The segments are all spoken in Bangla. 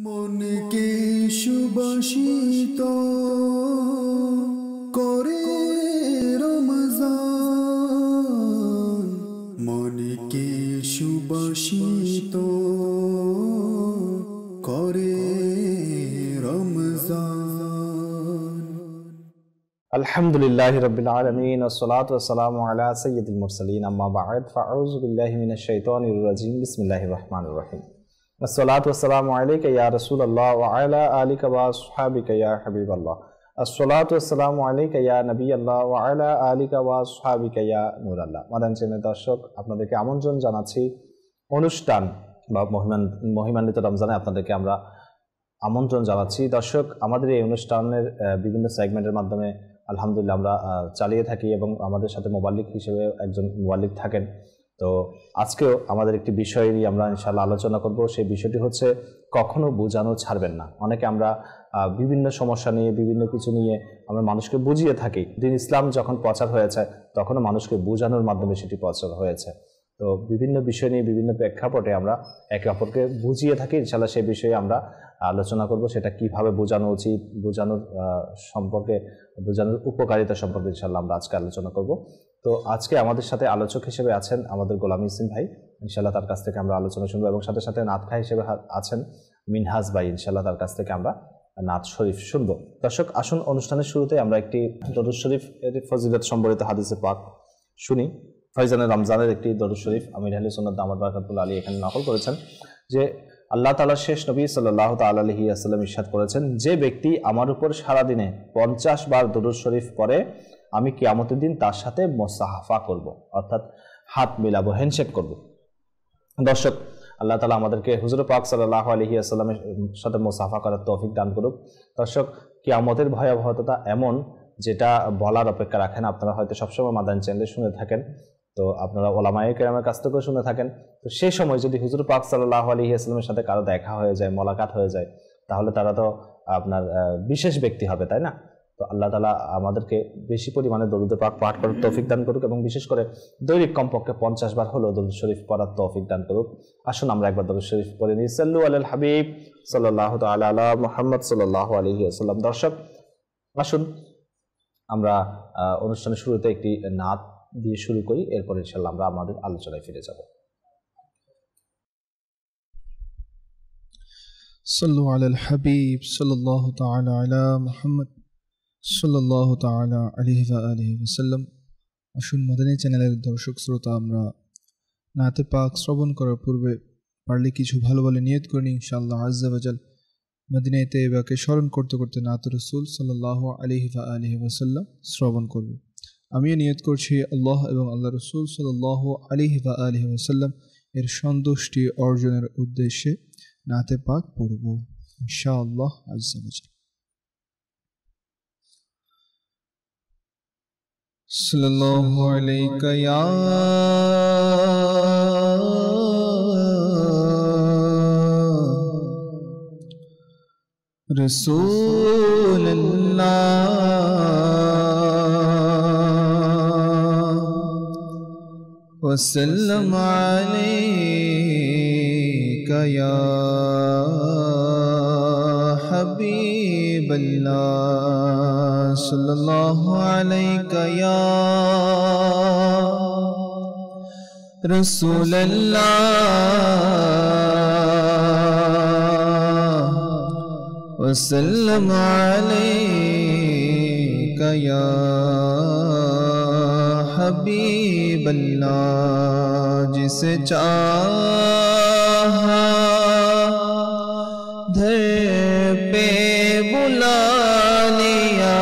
মনকে সুবাসিত করে রমজান, মনকে সুবাসিত করে রমজান। আলহামদুলিল্লাহি রাব্বিল আলামিন ওয়াসসালাতু ওয়াসসালামু আলা সাইয়্যিদিল মুরসালিন আম্মা বা'দ ফাআউযু বিল্লাহি মিনাশ শাইতানির রাজিম বিসমিল্লাহির রহমানির রহিম। আসসালাতু ওয়াসসালামু আলাইকা ইয়া রাসূলুল্লাহ ওয়া আলা আলিকা ওয়া আসহাবিকা ইয়া হাবিবাল্লাহ। আসসালাতু ওয়াসসালামু আলাইকা ইয়া নবিয়াল্লাহ ওয়া আলা আলিকা ওয়া আসহাবিকা ইয়া নূরাল্লাহ। মাদানী চ্যানেলের দর্শক, আপনাদেরকে আমন্ত্রণ জানাচ্ছি অনুষ্ঠান বা মহিমান্বিত রমজানে আপনাদেরকে আমরা আমন্ত্রণ জানাচ্ছি। দর্শক, আমাদের এই অনুষ্ঠানের বিভিন্ন সেগমেন্টের মাধ্যমে আলহামদুলিল্লাহ আমরা চালিয়ে থাকি এবং আমাদের সাথে মোবাল্লিক হিসেবে একজন মোবাল্লিক থাকেন। তো আজকেও আমাদের একটি বিষয় নিয়ে আমরা ইনশাআল্লাহ আলোচনা করব। সেই বিষয়টি হচ্ছে কখনো বোঝানো ছাড়বেন না। অনেকে আমরা বিভিন্ন সমস্যা নিয়ে, বিভিন্ন কিছু নিয়ে আমরা মানুষকে বুঝিয়ে থাকি। দিন ইসলাম যখন প্রচার হয়েছে তখনও মানুষকে বোঝানোর মাধ্যমে সেটি প্রচার হয়েছে। তো বিভিন্ন বিষয় নিয়ে, বিভিন্ন প্রেক্ষাপটে আমরা একে অপরকে বুঝিয়ে থাকি। ইনশাআল্লাহ সেই বিষয়ে আমরা আলোচনা করব, সেটা কিভাবে বোঝানো উচিত, বোঝানোর উপকারিতা সম্পর্কে ইনশাআল্লাহ আমরা আজকে আলোচনা করব। তো আজকে আমাদের সাথে আলোচক হিসেবে আছেন আমাদের গোলাম ইসিম ভাই, ইনশাআল্লাহ তার কাছ থেকে আমরা আলোচনা শুনবো, এবং সাথে সাথে নাতখা হিসেবে আছেন মিনহাজ ভাই, ইনশাআল্লাহ তার কাছ থেকে আমরা নাত শরীফ শুনবো। দর্শক, আসুন অনুষ্ঠানের শুরুতে আমরা একটি দরুদ শরীফ এর ফজিলত সম্বলিত হাদিসে পাক শুনি। ফয়জানে রমজানের একটি দরুদ শরীফ আমির আহলে সুন্নাত দামাত বারাকাতুল্লাহ আলাইহি এখানে নকল করেছেন যে আল্লাহ তাআলা শেষ নবী সাল্লাল্লাহু তাআলা আলাইহি ওয়াসাল্লাম ইরশাদ করেছেন, যে ব্যক্তি আমার উপর সারাদিনে 50 বার দরুদ শরীফ পড়ে, আমি কিয়ামতের দিন তার সাথে মুসাহাফা করব, অর্থাৎ হাত মিলাবো, হ্যান্ডশেক করব। দর্শক, আল্লাহ তাআলা আমাদেরকে হুজুর পাক সাল্লাল্লাহু আলাইহি ওয়াসাল্লামের সাথে মুসাহাফা করার তৌফিক দান করুক। দর্শক, কিয়ামতের ভয়াবহতা এমন যেটা বলার অপেক্ষা রাখেন। আপনারা হয়তো সবসময় মাদানী চ্যানেলে শুনে থাকেন, তো আপনারা ওলামায়ে কেরামের কাছ থেকেও শুনে থাকেন। তো সেই সময় যদি হুজুর পাক সাল্লাল্লাহু আলাইহি ওয়াসাল্লামের সাথে কারো দেখা হয়ে যায়, মোলাকাত হয়ে যায়, তাহলে তারা তো আপনার বিশেষ ব্যক্তি হবে, তাই না? তো আল্লাহ তাআলা আমাদেরকে বেশি পরিমাণে দরুদ পাক পাঠ করার তৌফিক দান করুক, এবং বিশেষ করে দৈনিক কমপক্ষে 50 বার হলেও দরুদ শরীফ পড়ার তৌফিক দান করুক। আসুন আমরা একবার দরুদ শরীফ পড়ে নিই। সাল্লু আলাল হাবিব সাল্লাল্লাহু তাআলা আলা মুহাম্মদ সাল্লাল্লাহু আলাইহি ওয়াসাল্লাম। দর্শক, আসুন আমরা অনুষ্ঠানের শুরুতে একটি নাত দিয়ে শুরু করি, এরপর ইনশাআল্লাহ আমরা আমাদের আলোচনায় ফিরে যাব। সাল্লু আলাল হাবিব সাল্লাল্লাহু তাআলা আলা মুহাম্মদ সাল্লাল্লাহু তাআলা আলাইহি ওয়া আলিহি ওয়াসাল্লাম। আসুন মাদানী চ্যানেলের দর্শক শ্রোতা, আমরা নাতে পাক শ্রবণ করার পূর্বে পারলে কিছু ভালো ভালো নিয়ত করে নিই। ইনশাআল্লাহ আজ্জা ওয়া জাল মদিনায়ে তৈয়বাকে স্মরণ করতে করতে নাত রাসূল সাল্লাল্লাহু আলাইহি ওয়া আলিহি ওয়াসাল্লাম শ্রবণ করব। আমিও নিয়ত করছি আল্লাহ এবং আল্লাহ রাসূল সাল্লাল্লাহু আলাইহি ওয়া আলিহি ওয়াসাল্লাম এর সন্তুষ্টি অর্জনের উদ্দেশ্যে নাতে পাক পড়ব ইনশাআল্লাহ আজ্জা ওয়া জাল। সাল্লাল্লাহু আলাইকা ইয়া রাসূলুল্লাহ ওয়া সাল্লাম আলাইকা ইয়া হাবিবাল্লাহ সাল্লাল্লাহু আলাইকা ইয়া রাসূলুল্লাহ ওয়া সাল্লাম আলাইকা ইয়া হাবিবাল্লাহ। जिसे चाहा धर पे बुला लिया,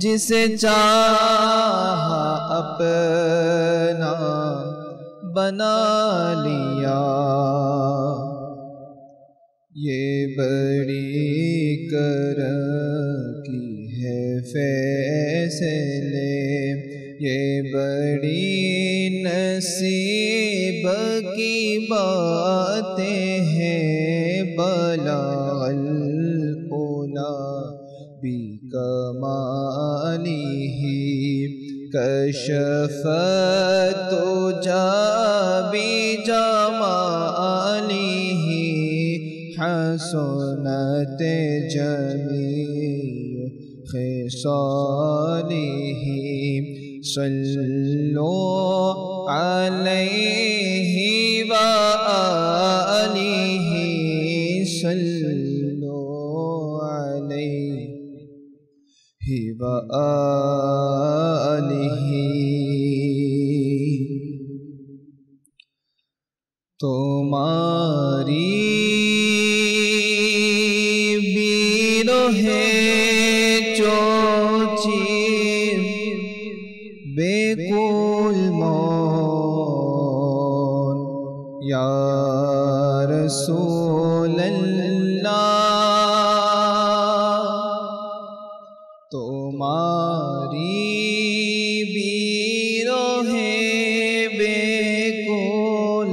जिसे चाहा अपना बना लिया। ये बड़ी करम की है फैसले, ये बड़ी नसीब की बातें हैं। बलाल उला भी कमालिही कशफत जा भी जमाली حسنت جميع خصاله صلوا عليه وآله صلوا عليه وآله तुम्हारी बिरहे चोचिर बेकुल मौन या रसूल अल्लाह तुम्हारी बिरहे बेकुल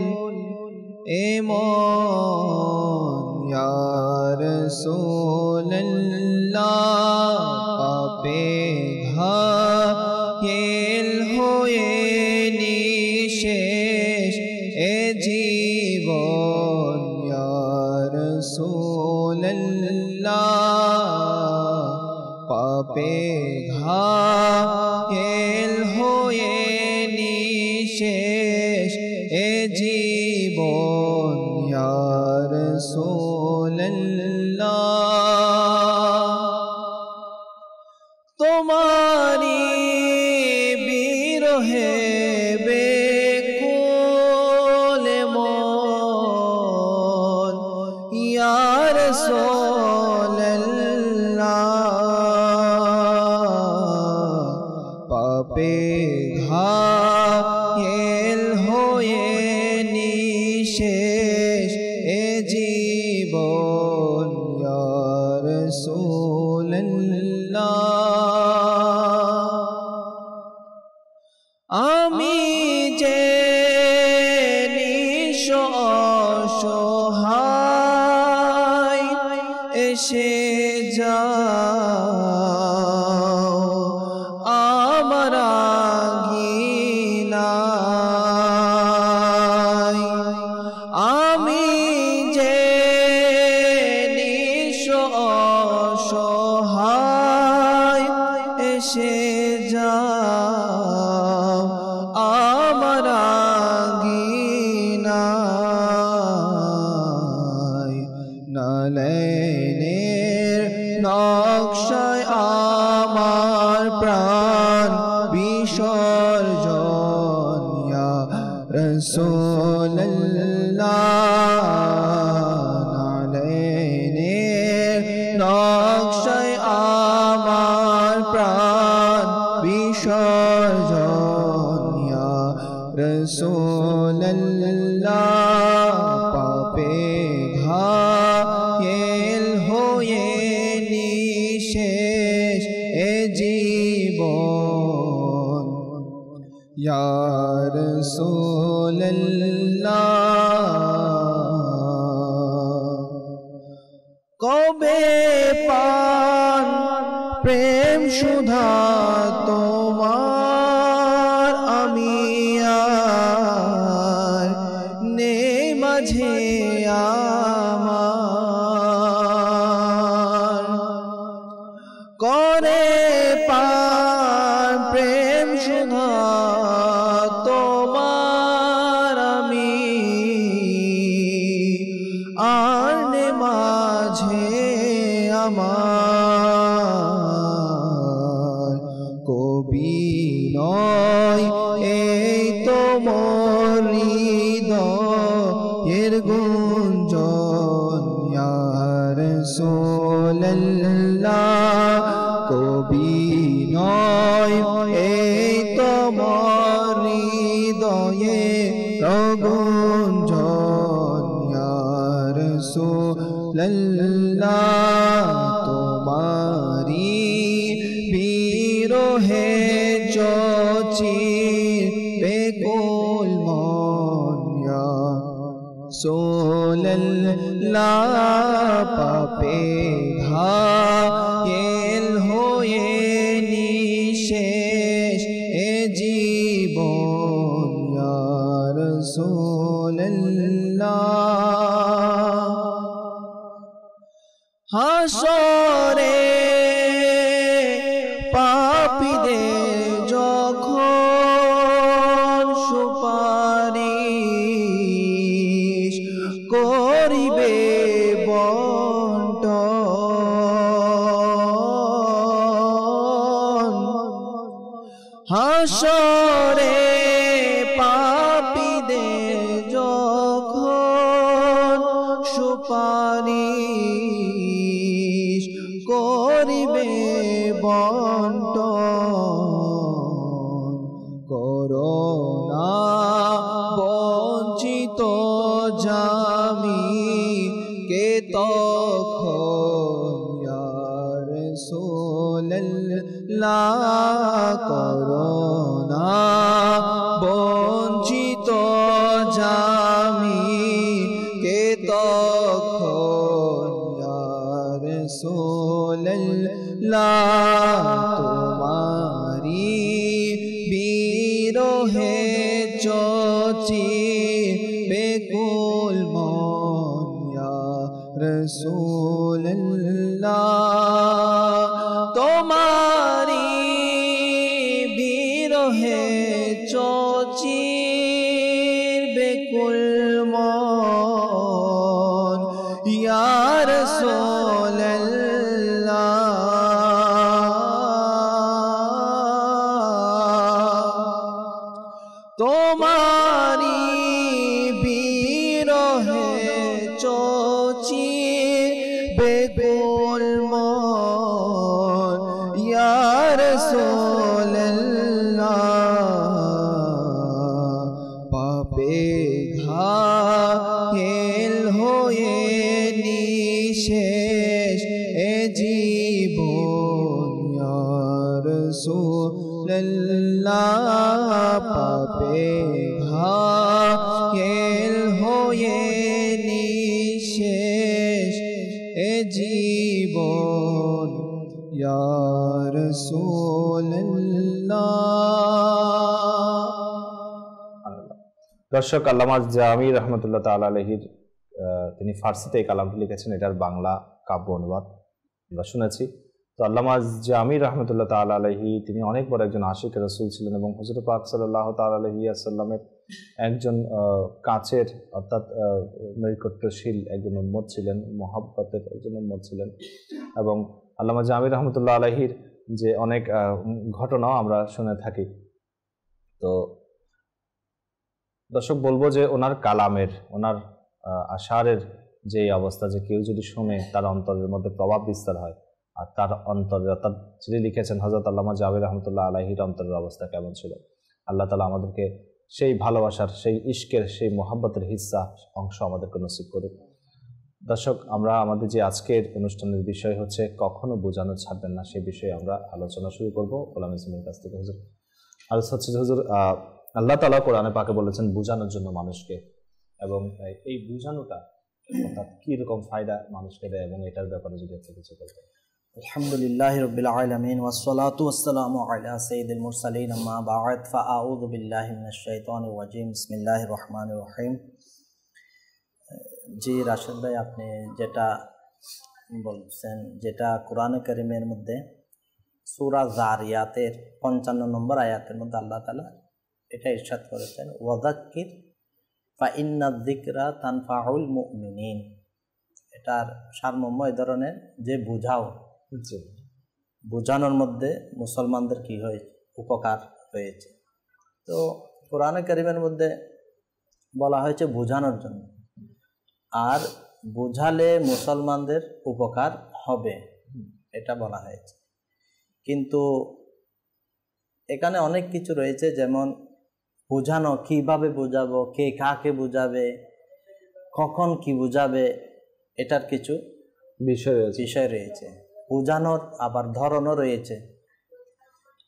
एमोन या रसूल अल्लाह पापे घायल होए निशेष ए जीवन या रसूल अल्लाह पापे घायल होए निशेष ए जीवन या रसूल अल्लाह तुम्हारी बिरहे बेकुल मौन या रसूल अल्लाह पापे घायल होए निशेष ए जीवन या रसूल अल्लाह आमी जे निशो असहाय एसे যাও আমার আঙিনায় আমি যে নিঃস্ব অসহায় এসে যাও আমার আঙিনায় নয়নের নকশায় আমার প্রাণ বিসর্জন ইয়া রাসূলুল্লাহ নয়নের নকশায় আমার প্রাণ বিসর্জন ইয়া রাসূলুল্লাহ পাপে ঘায়েল হয়ে নিশেষ এ জীবন ইয়া রাসূলুল্লাহ কবে পান প্রেম সুধা তোমার আমি আর নেই মাঝে আমার করে পান প্রেম সুধা তোমার আমি আর নে মাঝে আমার কবি নয় এই তো মোর হৃদয়ের গুঞ্জন ইয়া রাসূলুল্লাহ কবি নয় এই তো মোর হৃদয়ের গুঞ্জন ইয়া রাসূলুল্লাহ তোমারি বিরহে চচির বেকুল মন ইয়া রাসূলুল্লাহ পাপে ঘায়েল হয়ে নিশেষ এ জীবন ইয়া রাসূলুল্লাহ হাসরে পাপীদের যখন সুপারিশ করিবে বন্টন, হাসরে পাপীদের যখন সুপারিশ করিবে বন্টন, করোনা বঞ্চিত জামি কে তখন ইয়া রাসূলুল্লাহ, করোনা বঞ্চিত জামি কে তখন ইয়া রাসূলুল্লাহ, তোমারি বিরহে চচি বেকুল মন ইয়া রাসূলুল্লাহ, তোমারি বিরহে চচি বেকুল মন ইয়া রাসূলুল্লাহ, তোমারি বিরহে চচি বেকুল মন ইয়া রাসূলুল্লাহ, পাপে ঘায়েল হয়ে নিশেষ এ জীবন ইয়া রাসূলুল্লাহ, পাপে ঘায়েল হয়ে নিশেষ এ জীবন ইয়া রাসূলুল্লাহ। দর্শক, আল্লামা জামি রহমতুল্লাহ তাআলা আলাইহির তিনি ফার্সিতে এই কালামটি লিখেছেন, এটার বাংলা কাব্য অনুবাদ আমরা শুনেছি। তো আল্লামা জামি রহমতুল্লাহ তাআলা আলাইহি তিনি অনেক বড় একজন আশিক রাসূল ছিলেন এবং হুজুর পাক সাল্লাল্লাহু তাআলা আলাইহি ওয়াসাল্লামের একজন কাছের অর্থাৎ নৈকট্যশীল একজন উম্মত ছিলেন, মহব্বতের একজন উম্মত ছিলেন। এবং আল্লামা জামি রহমতুল্লাহ আলাইহির যে অনেক ঘটনাও আমরা শুনে থাকি। তো দর্শক, বলবো যে ওনার কালামের, ওনার আশারের যে অবস্থা, যে কেউ যদি শুনে তার অন্তরের মধ্যে প্রভাব বিস্তার হয়, আর তার অন্তরে অর্থাৎ যিনি লিখেছেন হযরত আল্লামা জামি রহমতুল্লাহ আলাইহির অন্তরের অবস্থা কেমন ছিল। আল্লাহ তাআলা আমাদেরকে সেই ভালোবাসার, সেই ইশকের, সেই মোহাব্বতের হিস্সা অংশ আমাদেরকে নসিব করুক। দর্শক, আমরা আমাদের যে আজকের অনুষ্ঠানের বিষয় হচ্ছে কখনো বোঝানো ছাড়বেন না, সেই বিষয়ে আমরা আলোচনা শুরু করবো গোলাম ইসলামের কাছ থেকে। হুজুর, আর হচ্ছে যে হুজুর, আল্লাহ তাআলা কোরআনে পাকে বলেছেন বোঝানোর জন্য মানুষকে, এবং এই বোঝানোটা অর্থাৎ কি রকম ফায়দা মানুষকে দেয়, এবং এটার ব্যাপারে যদি আপনি কিছু বলতেন। আলহামদুলিল্লাহি রাব্বিল আলামিন ওয়াসসালাতু ওয়াসসালামু আলা সাইয়্যিদিল মুরসালিন, আম্মা বা'দ, ফাআউযু বিল্লাহি মিনাশ শাইতানির রাজিম, বিসমিল্লাহির রহমানির রহিম। জি রাশেদ ভাই, আপনি যেটা বলছেন, যেটা কোরআনে কারীমের মধ্যে সূরা যারিয়াতের 55 নম্বর আয়াতের মধ্যে আল্লাহ তাআলা এটা ইরশাদ করেছেন, ওয়াযাক্কির ফা ইন্নায যিকরা তানফাউল মুমিনিন। এটার সারমর্ম এই ধরনের যে বুঝাও, বোঝানোর মধ্যে মুসলমানদের কি হয়েছে, উপকার হয়েছে। তো কোরআনে কারীমের মধ্যে বলা হয়েছে বোঝানোর জন্য, আর বোঝালে মুসলমানদের উপকার হবে, এটা বলা হয়েছে। কিন্তু এখানে অনেক কিছু রয়েছে, যেমন বোঝানো, কিভাবে বোঝাবো, কে কাকে বোঝাবে, কখন কি বোঝাবে, এটার কিছু বিষয় রয়েছে। বোঝানোর আবার ধরনও রয়েছে।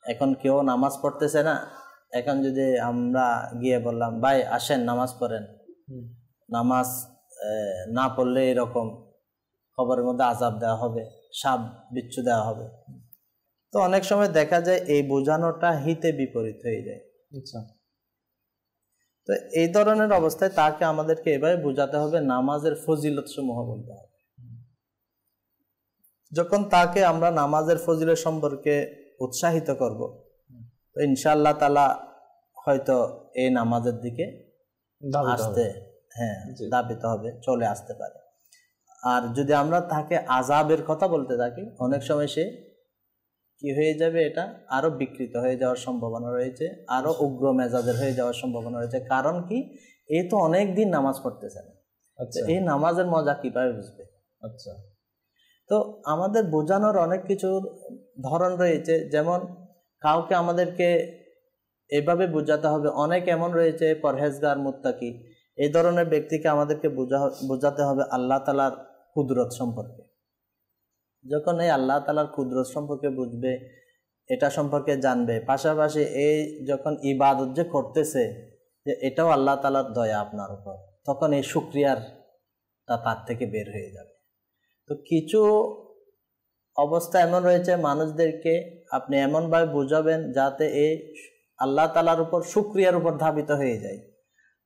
এখন কেউ নামাজ পড়তেছে না, এখন যদি আমরা গিয়ে বললাম ভাই আসেন নামাজ পড়েন, নামাজ না পড়লে এরকম খবরের মধ্যে আযাব দেওয়া হবে, সাপ বিচ্ছু দেওয়া হবে। তো অনেক সময় দেখা যায় এই বোঝানোটা হিতে বিপরীত হয়ে যায়। আচ্ছা, তো এই ধরনের অবস্থায় তাকে আমাদেরকে এভাবে বোঝাতে হবে, নামাজের ফজিলত সমূহ বলতে হবে। যখন তাকে আমরা নামাজের ফজিলত সম্পর্কে উৎসাহিত করব, তো ইনশাআল্লাহ তাআলা হয়তো এই নামাজের দিকে আসতে দাবিত হবে, চলে আসতে পারে। আর যদি আমরা তাকে আযাবের কথা বলতে থাকি, অনেক সময় সে কি হয়ে যাবে, এটা আরো বিকৃত হয়ে যাওয়ার সম্ভাবনা রয়েছে, আরো উগ্র মেজাজের হয়ে যাওয়ার সম্ভাবনা রয়েছে। কারণ কি, এই তো অনেক দিন নামাজ পড়তেছে না, এই নামাজের মজা কিভাবে বুঝবে? আচ্ছা, তো আমাদের বোঝানোর অনেক কিছুর ধরন রয়েছে। যেমন কাউকে আমাদেরকে এভাবে বোঝাতে হবে, অনেক এমন রয়েছে পরহেজগার মুত্তাকি, এই ধরনের ব্যক্তিকে আমাদেরকে বোঝাতে হবে আল্লাহ তাআলার কুদরত সম্পর্কে। যখন এই আল্লাহ তাআলার কুদরত সম্পর্কে বুঝবে, এটা সম্পর্কে জানবে, পাশাপাশি এই যখন ইবাদত যে করতেছে, যে এটাও আল্লাহ তাআলার দয়া আপনার উপর, তখন এই শুকরিয়ার তার থেকে বের হয়ে যাবে। তো কিছু অবস্থা এমন রয়েছে, মানুষদেরকে আপনি এমনভাবে বোঝাবেন যাতে এই আল্লাহ তাআলার উপর শুকরিয়ার উপর ধাবিত হয়ে যায়।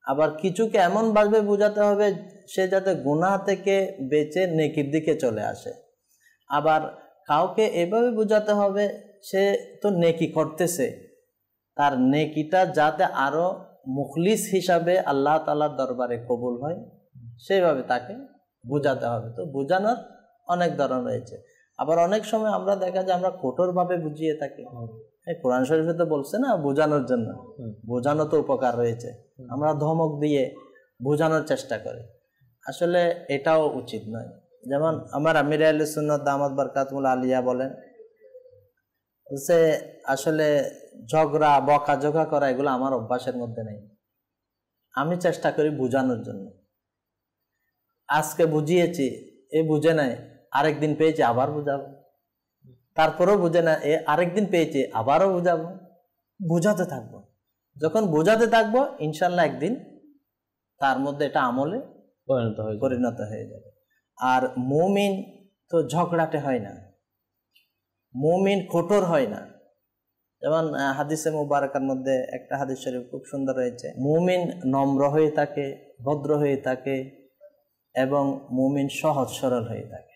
আবার কিছুকে এমনভাবে বোঝাতে হবে সে যাতে গুনাহ থেকে বেঁচে নেকির দিকে চলে আসে। আবার কাউকে এভাবে বোঝাতে হবে সে তো নেকি করতেছে, তার নেকিটা যাতে আরো মুখলিস হিসাবে আল্লাহ তাআলার দরবারে কবুল হয়, সেইভাবে তাকে বোঝাতে হবে। তো বোঝানোর অনেক ধরন রয়েছে। আবার অনেক সময় আমরা দেখা যায় আমরা কঠোরভাবে বুঝিয়ে থাকি। কোরআন শরীফে তো বলছে না বোঝানোর জন্য, বোঝানো তো উপকার রয়েছে, আমরা ধমক দিয়ে বোঝানোর চেষ্টা করি, আসলে এটাও উচিত নয়। যেমন আমার আমির আহলে সুন্নাত দামাত বারকাতুল আলিয়া বলেন, সে আসলে ঝগড়া বকাঝকা করা এগুলো আমার অভ্যাসের মধ্যে নেই। আমি চেষ্টা করি বোঝানোর জন্য। আজকে বুঝিয়েছি, এ বুঝে নাই, আরেকদিন পেয়েছি আবার বুঝাবো, তারপরেও বুঝে না, এ আরেকদিন পেয়েছি আবারও বুঝাবো, বুঝাতে থাকবো। যখন বোঝাতে থাকবো ইনশাল্লাহ একদিন তার মধ্যে এটা আমলে পরিণত হয়ে যাবে। আর মুমিন তো ঝগড়াটে হয় না, মুমিন কঠোর হয় না। যেমন হাদিসে মুবারাকার মধ্যে একটা হাদিস শরীফ খুব সুন্দর রয়েছে, মুমিন নম্র হয়ে থাকে, ভদ্র হয়ে থাকে এবং মুমিন সহজ সরল হয়ে থাকে।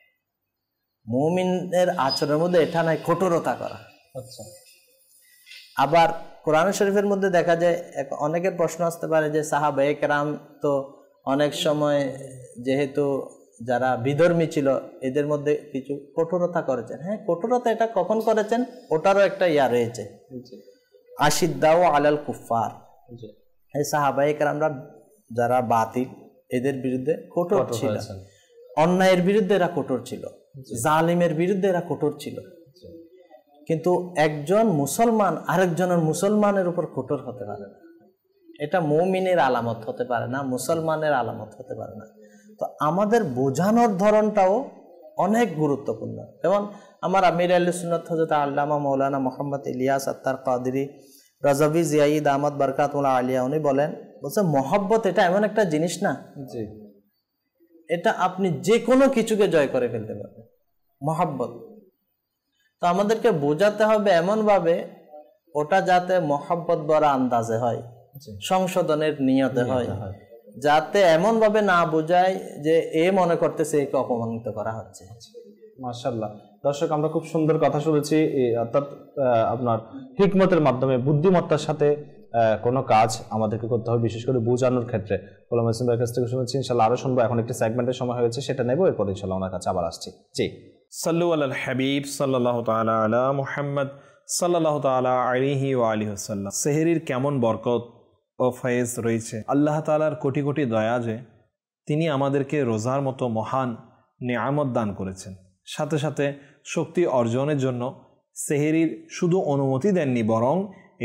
মুমিনের আচরণের মধ্যে এটা নাই কঠোরতা করা। আচ্ছা, আবার কোরআন শরীফের মধ্যে দেখা যায়, অনেকের প্রশ্ন আসতে পারে যে সাহাবায়ে কেরাম তো অনেক সময় যেহেতু যারা বিধর্মী ছিল এদের মধ্যে কিছু কঠোরতা করেছেন। হ্যাঁ, কঠোরতা এটা কখন করেছেন ওটারও একটা ইয়া রয়েছে, আশিদ্দাও আলাল কুফার। এই সাহাবায়ে কেরামরা যারা বাতিল এদের বিরুদ্ধে কঠোর ছিল, অন্যায়ের বিরুদ্ধে এরা কঠোর ছিল, জালিমের বিরুদ্ধে এরা কঠোর ছিল। কিন্তু একজন মুসলমান আরেকজনের মুসলমানের উপর কঠোর হতে পারে না, এটা মুমিনের আলামত হতে পারে না, মুসলমানের আলামত হতে পারে না। তো আমাদের বোঝানোর ধরনটাও অনেক গুরুত্বপূর্ণ। যেমন আমার আমির আহলে সুন্নাত হযরত আল্লামা মাওলানা মুহাম্মদ ইলিয়াস আত্তার কাদরি রাজাভি জিয়াই দামাত বারকাতুল আলিয়া উনি বলেন, বলছে মহব্বত এটা এমন একটা জিনিস না, এটা আপনি যে কোনো কিছুকে জয় করে ফেলতে পারবেন, মহব্বত। তো আমাদেরকে বোঝাতে হবে এমন ভাবে ওটা যাতে মহব্বত ভরা আন্দাজে হয়, সংশোধনের নিয়তে হয়, যাতে এমন ভাবে না বোঝায় যে এ মনে করতেছে একে অপমানিত করা হচ্ছে। মাশাআল্লাহ। দর্শক, আমরা খুব সুন্দর কথা শুনেছি, অর্থাৎ আপনার হিকমতের মাধ্যমে বুদ্ধিমত্তার সাথে কোনো কাজ আমাদেরকে করতে হবে, বিশেষ করে বোঝানোর ক্ষেত্রে। গোলাম হোসেন ভাইয়ের কাছ থেকে শুনেছি, ইনশাআল্লাহ আরো শুনবো। এখন একটি সেগমেন্টের সময় হয়েছে, সেটা নেব, এরপর ইনশাআল্লাহ ওনার কাছে আবার আসছি। জি, সাল্লু আলাল হাবিব সাল্লাল্লাহু তাআলা আলা মুহাম্মদ সাল্লাল্লাহু তাআলা আলাইহি ওয়া আলিহি ওয়াসাল্লাম। সেহরির কেমন বরকত ও ফয়েজ রয়েছে, আল্লাহ তাআলার কোটি কোটি দয়া যে তিনি আমাদেরকে রোজার মতো মহান নিয়ামত দান করেছেন, সাথে সাথে শক্তি অর্জনের জন্য সেহরির শুধু অনুমতি দেননি, বরং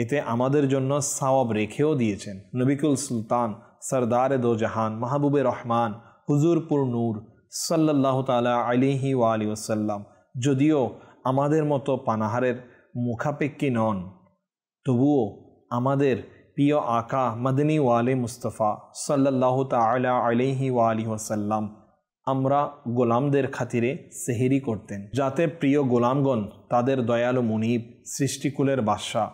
এতে আমাদের জন্য সওয়াব রেখেও দিয়েছেন। নবিকুল সুলতান সরদারে দো জাহান মাহবুবে রহমান হুজুরপুর নূর সাল্লাল্লাহু তাআলা আলাইহি ওয়া আলিহি ওয়াসাল্লাম যদিও আমাদের মতো পানাহারের মুখাপেক্ষী নন, তবুও আমাদের প্রিয় আকা মদনী ওয়ালে মুস্তফা সাল্লাল্লাহু তাআলা আলাইহি ওয়া আলিহি ওয়াসাল্লাম আমরা গোলামদের খাতিরে সেহরি করতেন, যাতে প্রিয় গোলামগণ তাদের দয়ালু মুনিব সৃষ্টিকুলের বাদশা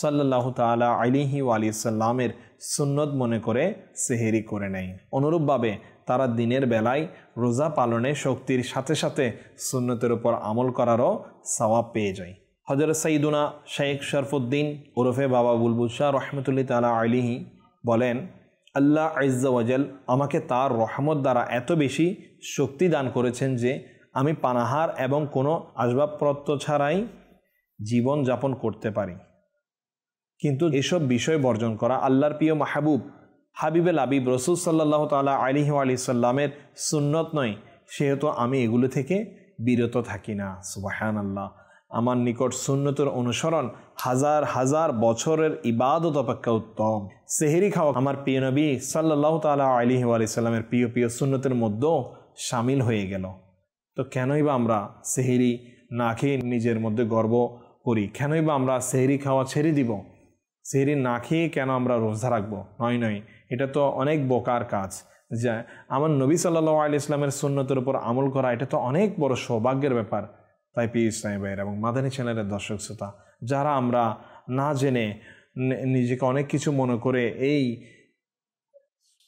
সাল্লাল্লাহু তাআলা আলাইহি ওয়া আলিহি ওয়াসাল্লামের সুন্নত মনে করে সেহরি করে নেয়। অনুরূপভাবে তারা দিনের বেলায় রোজা পালনে শক্তির সাথে সাথে সুন্নতের উপর আমল করারও সওয়াব পেয়ে যায়। হযরত সাইয়্যিদুনা শেখ শরফুদ্দিন ওরফে বাবা বুলবুল শাহ রহমতুল্লাহ তাআলা আলাইহি বলেন, আল্লাহ আজ্জা ওয়াজাল আমাকে তার রহমত দ্বারা এত বেশি শক্তি দান করেছেন যে আমি পানাহার এবং কোনো আসবাবপত্র ছাড়াই জীবন যাপন করতে পারি। কিন্তু এসব বিষয় বর্জন করা আল্লাহর প্রিয় মাহবুব হাবিবুল হাবিব রাসূল সাল্লাল্লাহু তাআলা আলাইহি ওয়া সাল্লামের সুন্নত নয়, সেহেতু আমি এগুলো থেকে বিরত থাকি না। সুবহানাল্লাহ। আমার নিকট সুন্নতের অনুসরণ হাজার হাজার বছরের ইবাদত অপেক্ষা উত্তম। সেহরি খাওয়া আমার প্রিয় নবী সাল্লাল্লাহু তাআলা আলাইহি ওয়া সাল্লামের প্রিয় প্রিয় সুন্নতের মধ্যেও শামিল হয়ে গেল। তো কেনই বা আমরা সেহরি না খেয়ে নিজের মধ্যে গর্ব করি? কেনই বা আমরা সেহরি খাওয়া ছেড়ে দিব? সেহরি না খেয়ে কেন আমরা রোজা রাখবো? নয়, এটা তো অনেক বোকার কাজ। যা আমার নবী সাল্লাল্লাহু আলাইহি ইসলামের সুন্নতের উপর আমল করা, এটা তো অনেক বড় সৌভাগ্যের ব্যাপার। তাই প্রিয় ইসলামী ভাইয়ের এবং মাদানী চ্যানেলের দর্শক শ্রোতা, যারা আমরা না জেনে নিজেকে অনেক কিছু মনে করে এই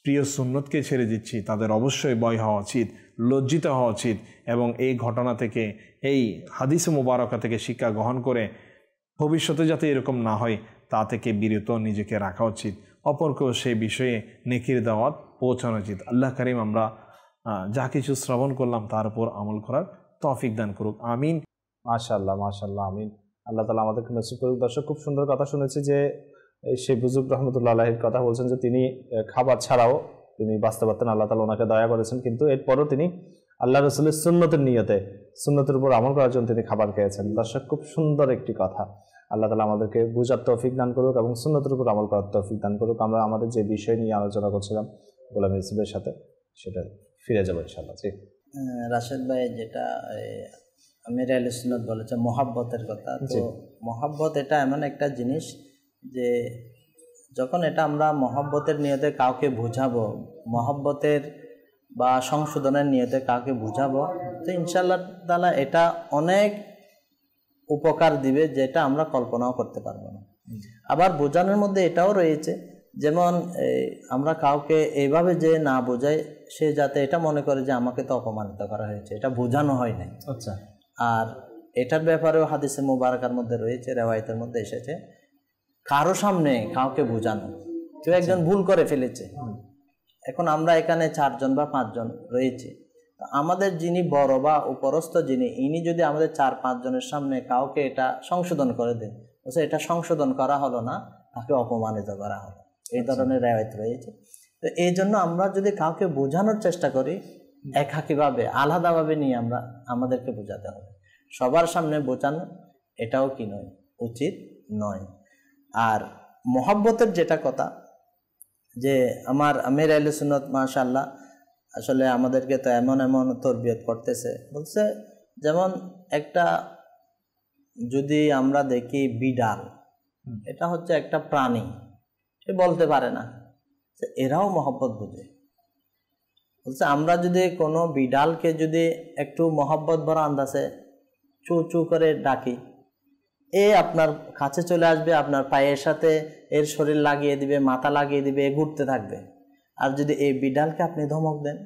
প্রিয় সুন্নতকে ছেড়ে দিচ্ছি, তাদের অবশ্যই ভয় হওয়া উচিত, লজ্জিত হওয়া উচিত এবং এই ঘটনা থেকে, এই হাদিসে মুবারকা থেকে শিক্ষা গ্রহণ করে ভবিষ্যতে যাতে এরকম না হয় তা থেকে বিরত নিজেকে রাখা উচিত। অপরকেও সেই বিষয়ে নেকির দাওয়াত পৌঁছানো উচিত। আল্লাহ কারীম আমরা যা কিছু শ্রবণ করলাম তার উপর আমল করার তৌফিক দান করুক। আমিন। মাশাআল্লাহ, মাশাআল্লাহ, আমিন। আল্লাহ তাআলা আমাদেরকে নসিব করুক। দর্শক, খুব সুন্দর কথা শুনেছি যে সেই বুজুর্গ রহমতুল্লাহ আলাইহির কথা বলছেন যে তিনি খাবার ছাড়াও তিনি বাঁচতে পারতেন, আল্লাহ তাআলা ওনাকে দয়া করেছেন, কিন্তু এরপরও তিনি আল্লাহ রাসূলের সুন্নতের নিয়তে সুন্নতের উপর আমল করার জন্য তিনি খাবার খেয়েছেন। দর্শক, খুব সুন্দর একটি কথা। আল্লাহ তাআলা আমাদেরকে বুঝার তৌফিক দান করুক এবং সুন্নতের উপর আমল করার তৌফিক দান করুক। আমরা আমাদের যে বিষয় নিয়ে আলোচনা করছিলাম গোলাম ইউসুফের সাথে, সেটা ফিরে যাবো ইনশাআল্লাহ। জি রাশেদ ভাই, যেটা আমির আহলে সুন্নাত বলেছে মহাব্বতের কথা, তো মহাব্বত এটা এমন একটা জিনিস যে যখন এটা আমরা মহাব্বতের নিয়তে কাউকে বুঝাবো, মহাব্বতের বা সংশোধনের নিয়তে কাউকে বুঝাবো, তো ইনশাআল্লাহ তাআলা এটা অনেক উপকার দিবে, যেটা আমরা কল্পনাও করতে পারবো না। আবার বোঝানোর মধ্যে এটাও রয়েছে, যেমন আমরা কাউকে এইভাবে যে না বোঝাই, সে যাতে এটা মনে করে যে আমাকে তো অপমানিত করা হয়েছে, এটা বোঝানো হয় নাই। আচ্ছা। আর এটার ব্যাপারেও হাদিসে মুবারাকার মধ্যে রয়েছে, রেওয়ায়েতের মধ্যে এসেছে, কারো সামনে কাউকে বোঝানো। কেউ একজন ভুল করে ফেলেছে, এখন আমরা এখানে 4 জন বা 5 জন রয়েছি, আমাদের যিনি বড় বা উপরস্থ যিনি, ইনি যদি আমাদের 4-5 জনের সামনে কাউকে এটা সংশোধন করে দেন, বলছে এটা সংশোধন করা হলো না, তাকে অপমানিত করা হলো, এই ধরনের রেওয়ায়েত রয়েছে। তো এই জন্য আমরা যদি কাউকে বোঝানোর চেষ্টা করি, একাকীভাবে আলাদাভাবে নিয়ে আমাদেরকে বোঝাতে হবে। সবার সামনে বোঝানো এটাও কি নয়, উচিত নয়। আর মহব্বতের যেটা কথা, যে আমার আমির আহলে সুন্নাত মাশাআল্লাহ আসলে আমাদেরকে তো এমন এমন তরবিয়ত করতেছে, বলছে যেমন একটা যদি আমরা দেখি বিড়াল, এটা হচ্ছে একটা প্রাণী, সে বলতে পারে না, এরাও মহব্বত বুঝে। বলছে আমরা যদি কোনো বিড়ালকে যদি একটু মহব্বত ভরা আন্দাজে চু চু করে ডাকি, এ আপনার কাছে চলে আসবে, আপনার পায়ের সাথে এর শরীর লাগিয়ে দিবে, মাথা লাগিয়ে দিবে, এ ঘুরতে থাকবে। আর যদি এই বিড়ালকে আপনি ধমক দেন,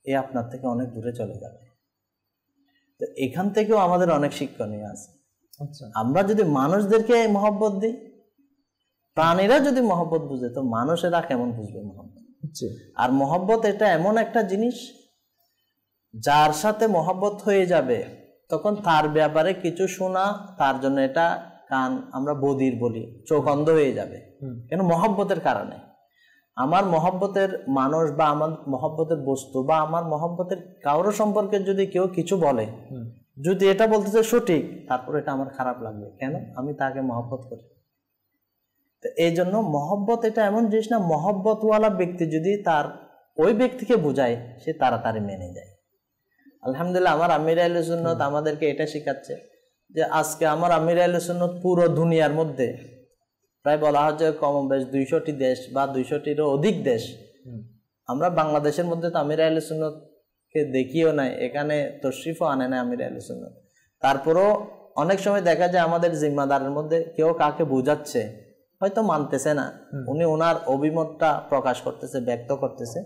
এ আপনার থেকে অনেক দূরে চলে যাবে। তো এখান থেকেও আমাদের অনেক শিক্ষণীয় আছে। আচ্ছা। আমরা যদি মানুষদেরকে মহব্বত দিই, প্রাণীরা যদি মহব্বত বুঝে, তো মানুষেরা কেমন বুঝবে মহব্বত? আর মহব্বত এটা এমন একটা জিনিস, যার সাথে মহব্বত হয়ে যাবে তখন তার ব্যাপারে কিছু শোনা, তার জন্য এটা কান, আমরা বদির বলি, চোখ অন্ধ হয়ে যাবে। কেন? মহব্বতের কারণে। আমার মহব্বতের মানুষ বা আমার মহব্বতের বস্তু বা আমার মহব্বতের কারো সম্পর্কে যদি কেউ কিছু বলে, যদি এটা বলতেছে সঠিক, তারপর এটা আমার খারাপ লাগবে। কেন? আমি তাকে মহব্বত করি। তো এই জন্য মহব্বত এটা এমন জিনিস না, মহব্বতওয়ালা ব্যক্তি যদি তার ওই ব্যক্তিকে বোঝায়, সে তাড়াতাড়ি মেনে যায়। আলহামদুলিল্লাহ, আমার আমির আহলে সুন্নাত আমাদেরকে এটা শেখাচ্ছে যে আজকে আমার আমির আহলে সুন্নাত পুরো দুনিয়ার মধ্যে প্রায় বলা হচ্ছে কম বেশ 200টি দেশ বা 200টিরও অধিক দেশ। আমরা বাংলাদেশের মধ্যে তো আমির আহলে সুন্নাতকে দেখিও নাই, এখানে তশরিফও আনে না আমির আহলে সুন্নাত। তারপরও অনেক সময় দেখা যায় আমাদের জিম্মাদারের মধ্যে কেউ কাকে বোঝাচ্ছে, হয়তো মানতেছে না, উনি ওনার অভিমতটা প্রকাশ করতেছে, ব্যক্ত করতেছে,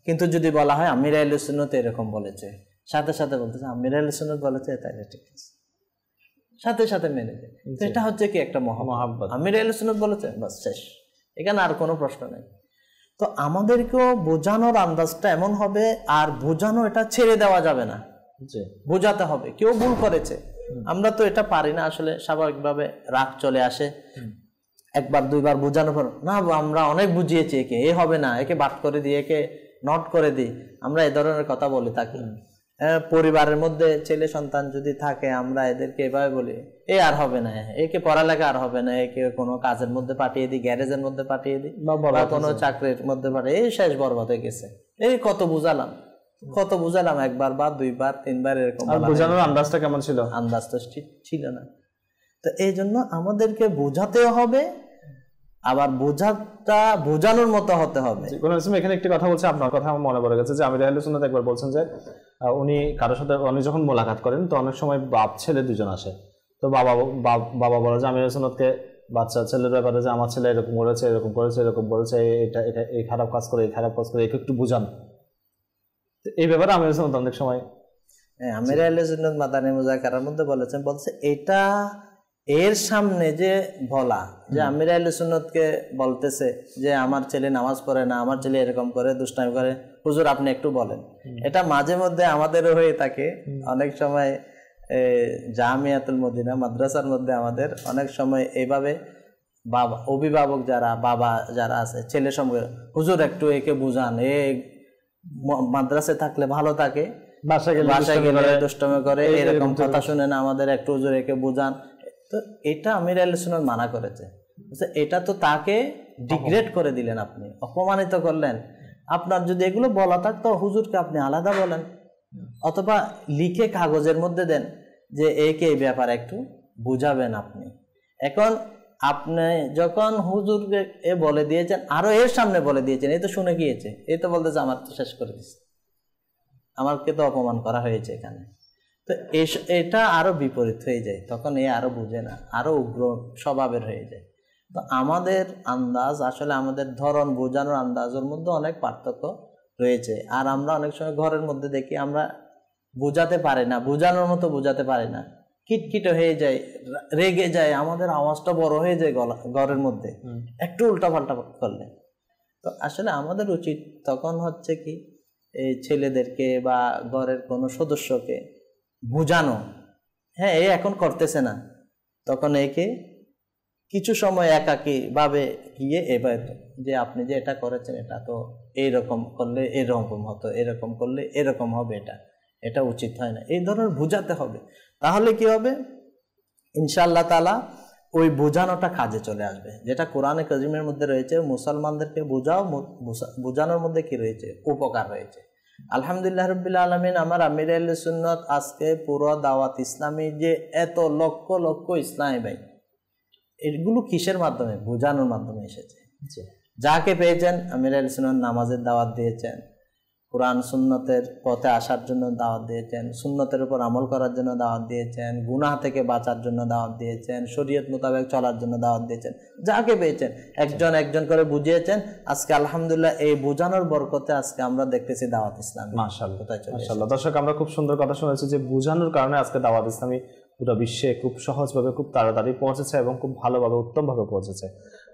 কিন্তু যদি বলা হয় আমির আহলে সুন্নাত এরকম বলেছে, সাথে সাথে বলতেছে আমির আহলে সুন্নাত বলেছে, তাইলে ঠিক আছে, সাথে সাথে মেনে নেবে। এটা হচ্ছে কি একটা মহাব্বত। আমির আহলে সুন্নাত বলেছে, বাস শেষ, এখানে আর কোনো প্রশ্ন নেই। তো আমাদেরকেও বোঝানোর আন্দাজটা এমন হবে, আর বোঝানো এটা ছেড়ে দেওয়া যাবে না, বোঝাতে হবে। কেউ ভুল করেছে, আমরা তো এটা পারি না আসলে, স্বাভাবিকভাবে রাগ চলে আসে, একবার দুইবার বোঝানোর পর না আমরা অনেক বুঝিয়েছি, একে এ হবে না, একে বাদ করে দিই, একে নট করে দিই, আমরা এই ধরনের কথা বলে থাকি। পরিবারের মধ্যে ছেলে সন্তান যদি থাকে, আমরা এদেরকে এভাবে বলি, এ আর হবে না, একে পড়ালেখা আর হবে না, একে কোনো কাজের মধ্যে পাঠিয়ে দিই, গ্যারেজের মধ্যে পাঠিয়ে দিই, বা কোনো চাকরির মধ্যে পাঠিয়ে, এই শেষ বরবাদ হয়ে গেছে। এই কত বুঝালাম, একবার বা দুইবার তিনবার এরকম। বোঝানোর আন্দাজটা কেমন ছিল? আন্দাজ তো ছিল না। তো এই জন্য আমাদেরকে বোঝাতেও হবে, আবার বোঝানোর মতো হতে হবে। এখানে একটি কথা বলছে, আপনার কথা আমার মনে পড়ে গেছে যে আমির আহলে সুন্নাত একবার বলছেন যে উনি কারোর সাথে উনি যখন মোলাকাত করেন তো অনেক সময় বাপ ছেলে দুজন আসে, তো বাবা বলে যে আমির আহলে সুন্নাতকে বাচ্চা ছেলের ব্যাপারে যে আমার ছেলে এরকম করেছে, এরকম করেছে, এরকম করেছে, এটা এটা এই খারাপ কাজ করে, এই খারাপ কাজ করে, একে একটু বুঝান। এই ব্যাপারে আমির আহলে সুন্নাত অনেক সময় আমির আহলে সুন্নাত মাদানী মুযাকারার মধ্যে বলছে এটা এর সামনে যে বলা যে আমির আহলে সুন্নাতকে বলতেছে যে আমার ছেলে নামাজ পড়ে না, আমার ছেলে এরকম করে, দুষ্টামি করে, হুজুর আপনি একটু বলেন। এটা মাঝে মধ্যে আমাদেরও হয়ে থাকে। অনেক সময় জামিয়াতুল মদিনা মাদ্রাসার মধ্যে আমাদের অনেক সময় এইভাবে বাবা অভিভাবক বাবা যারা আছে ছেলের সঙ্গে, হুজুর একটু একে বুঝান, এ মাদ্রাসায় থাকলে ভালো থাকে, বাসায় গেলে দুষ্টামি করে, এরকম কথা শুনে না, আমাদের একটু হুজুর একে বুঝান। তো এটা আমির আহলে সুন্নাত মানা করেছে। এটা তো তাকে ডিগ্রেড করে দিলেন, আপনি অপমানিত করলেন। আপনার যদি এগুলো বলা থাকতো হুজুরকে আপনি আলাদা বলেন, অথবা লিখে কাগজের মধ্যে দেন যে একে এই ব্যাপারে একটু বুঝাবেন আপনি। এখন আপনি যখন হুজুরকে এ বলে দিয়েছেন, আরো এর সামনে বলে দিয়েছেন, এই তো শুনে গিয়েছে, এই তো বলতেছে আমার তো শেষ করে দিচ্ছে, আমাকে তো অপমান করা হয়েছে এখানে। তো এটা আরো বিপরীত হয়ে যায়, তখন এ আরো বুঝে না, আরো উগ্র স্বভাবের হয়ে যায়। তো আমাদের আন্দাজ আসলে আমাদের ধরন বোঝানোর আন্দাজের মধ্যে অনেক পার্থক্য রয়েছে। আর আমরা অনেক সময় ঘরের মধ্যে দেখি আমরা বোঝাতে পারি না, বোঝানোর মতো বোঝাতে পারি না, কিটকিটে হয়ে যায়, রেগে যায়, আমাদের আওয়াজটা বড় হয়ে যায় ঘরের মধ্যে একটু উল্টাপাল্টা করলে। তো আসলে আমাদের উচিত তখন হচ্ছে কি, এই ছেলেদেরকে বা ঘরের কোনো সদস্যকে বোঝানো, হ্যাঁ এ এখন করতেছে না, তখন একে কিছু সময় একাকী ভাবে গিয়ে এবার যে আপনি যে এটা করেছেন, এটা তো এইরকম করলে এরকম হতো, এরকম করলে এরকম হবে, এটা উচিত হয় না, এই ধরনের বোঝাতে হবে। তাহলে কি হবে, ইনশাআল্লাহ তাআলা ওই বোঝানোটা কাজে চলে আসবে, যেটা কোরআনে কারিমের মধ্যে রয়েছে। মুসলমানদেরকে বোঝানোর মধ্যে কি রয়েছে, উপকার রয়েছে। আলহামদুলিল্লাহ রাব্বিল আলামিন, আমার আমির আহলে সুন্নাত আজকে পুরো দাওয়াত ইসলামী যে এত লক্ষ লক্ষ ইসলামী ভাই, এগুলো কিসের মাধ্যমে, বোঝানোর মাধ্যমে এসেছে। যাকে পেয়েছেন আমির আহলে সুন্নাত নামাজের দাওয়াত দিয়েছেন, কোরআন সুন্নতের পথে আসার জন্য দাওয়াত দিয়েছেন, সুন্নতের উপর আমল করার জন্য দাওয়াত দিয়েছেন, গুনাহ থেকে বাঁচার জন্য দাওয়াত দিয়েছেন, শরীয়ত মোতাবেক চলার জন্য দাওয়াত দিয়েছেন। যাকে পেয়েছেন একজন একজন করে বুঝিয়েছেন। আজকে আলহামদুলিল্লাহ এই বোঝানোর বরকতে আজকে আমরা দেখতেছি দাওয়াত ইসলামী মাশাআল্লাহ। দর্শক, আমরা খুব সুন্দর কথা শুনেছি যে বোঝানোর কারণে আজকে দাওয়াত ইসলামী পুরো বিশ্বে খুব সহজভাবে, খুব তাড়াতাড়ি পৌঁছেছে এবং খুব ভালোভাবে, উত্তমভাবে পৌঁছেছে।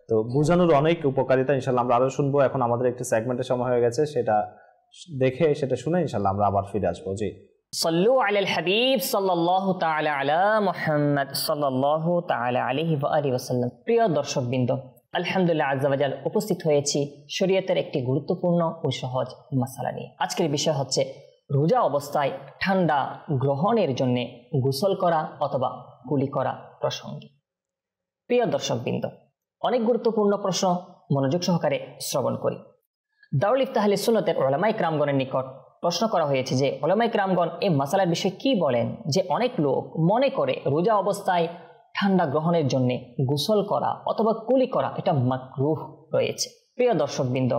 তো বোঝানোর অনেক উপকারিতা ইনশাআল্লাহ আমরা আরো শুনবো। এখন আমাদের একটি সেগমেন্টের সময় হয়ে গেছে, সেটা দেখে সেটা শুনে ইনশাআল্লাহ আমরা আবার ফিরে আসবো। জি, সাল্লু আলাল হাবিব সাল্লাল্লাহু তাআলা আলা মুহাম্মদ সাল্লাল্লাহু তাআলা আলাইহি ওয়া আলিহি ওয়াসাল্লাম। প্রিয় দর্শকবৃন্দ, আলহামদুলিল্লাহ আজ্জা ওয়া জাল উপস্থিত হয়েছি শরীয়তের একটি গুরুত্বপূর্ণ ও সহজ মাসালা নিয়ে। আজকের বিষয় হচ্ছে রোজা অবস্থায় ঠান্ডা গ্রহণের জন্য গোসল করা অথবা কুলি করা প্রসঙ্গে। প্রিয় দর্শকবৃন্দ, অনেক গুরুত্বপূর্ণ প্রশ্ন, মনোযোগ সহকারে শ্রবণ করি। দারুল ইফতাহ আহলে সুন্নাতের উলামায়ে কেরামগণের নিকট প্রশ্ন করা হয়েছে যে উলামায়ে কেরামগণ এই মাসালার বিষয়ে কি বলেন, যে অনেক লোক মনে করে রোজা অবস্থায় ঠান্ডা গ্রহণের জন্য গোসল করা অথবা কুলি করা এটা মাকরুহ রয়েছে। প্রিয় দর্শকবৃন্দ,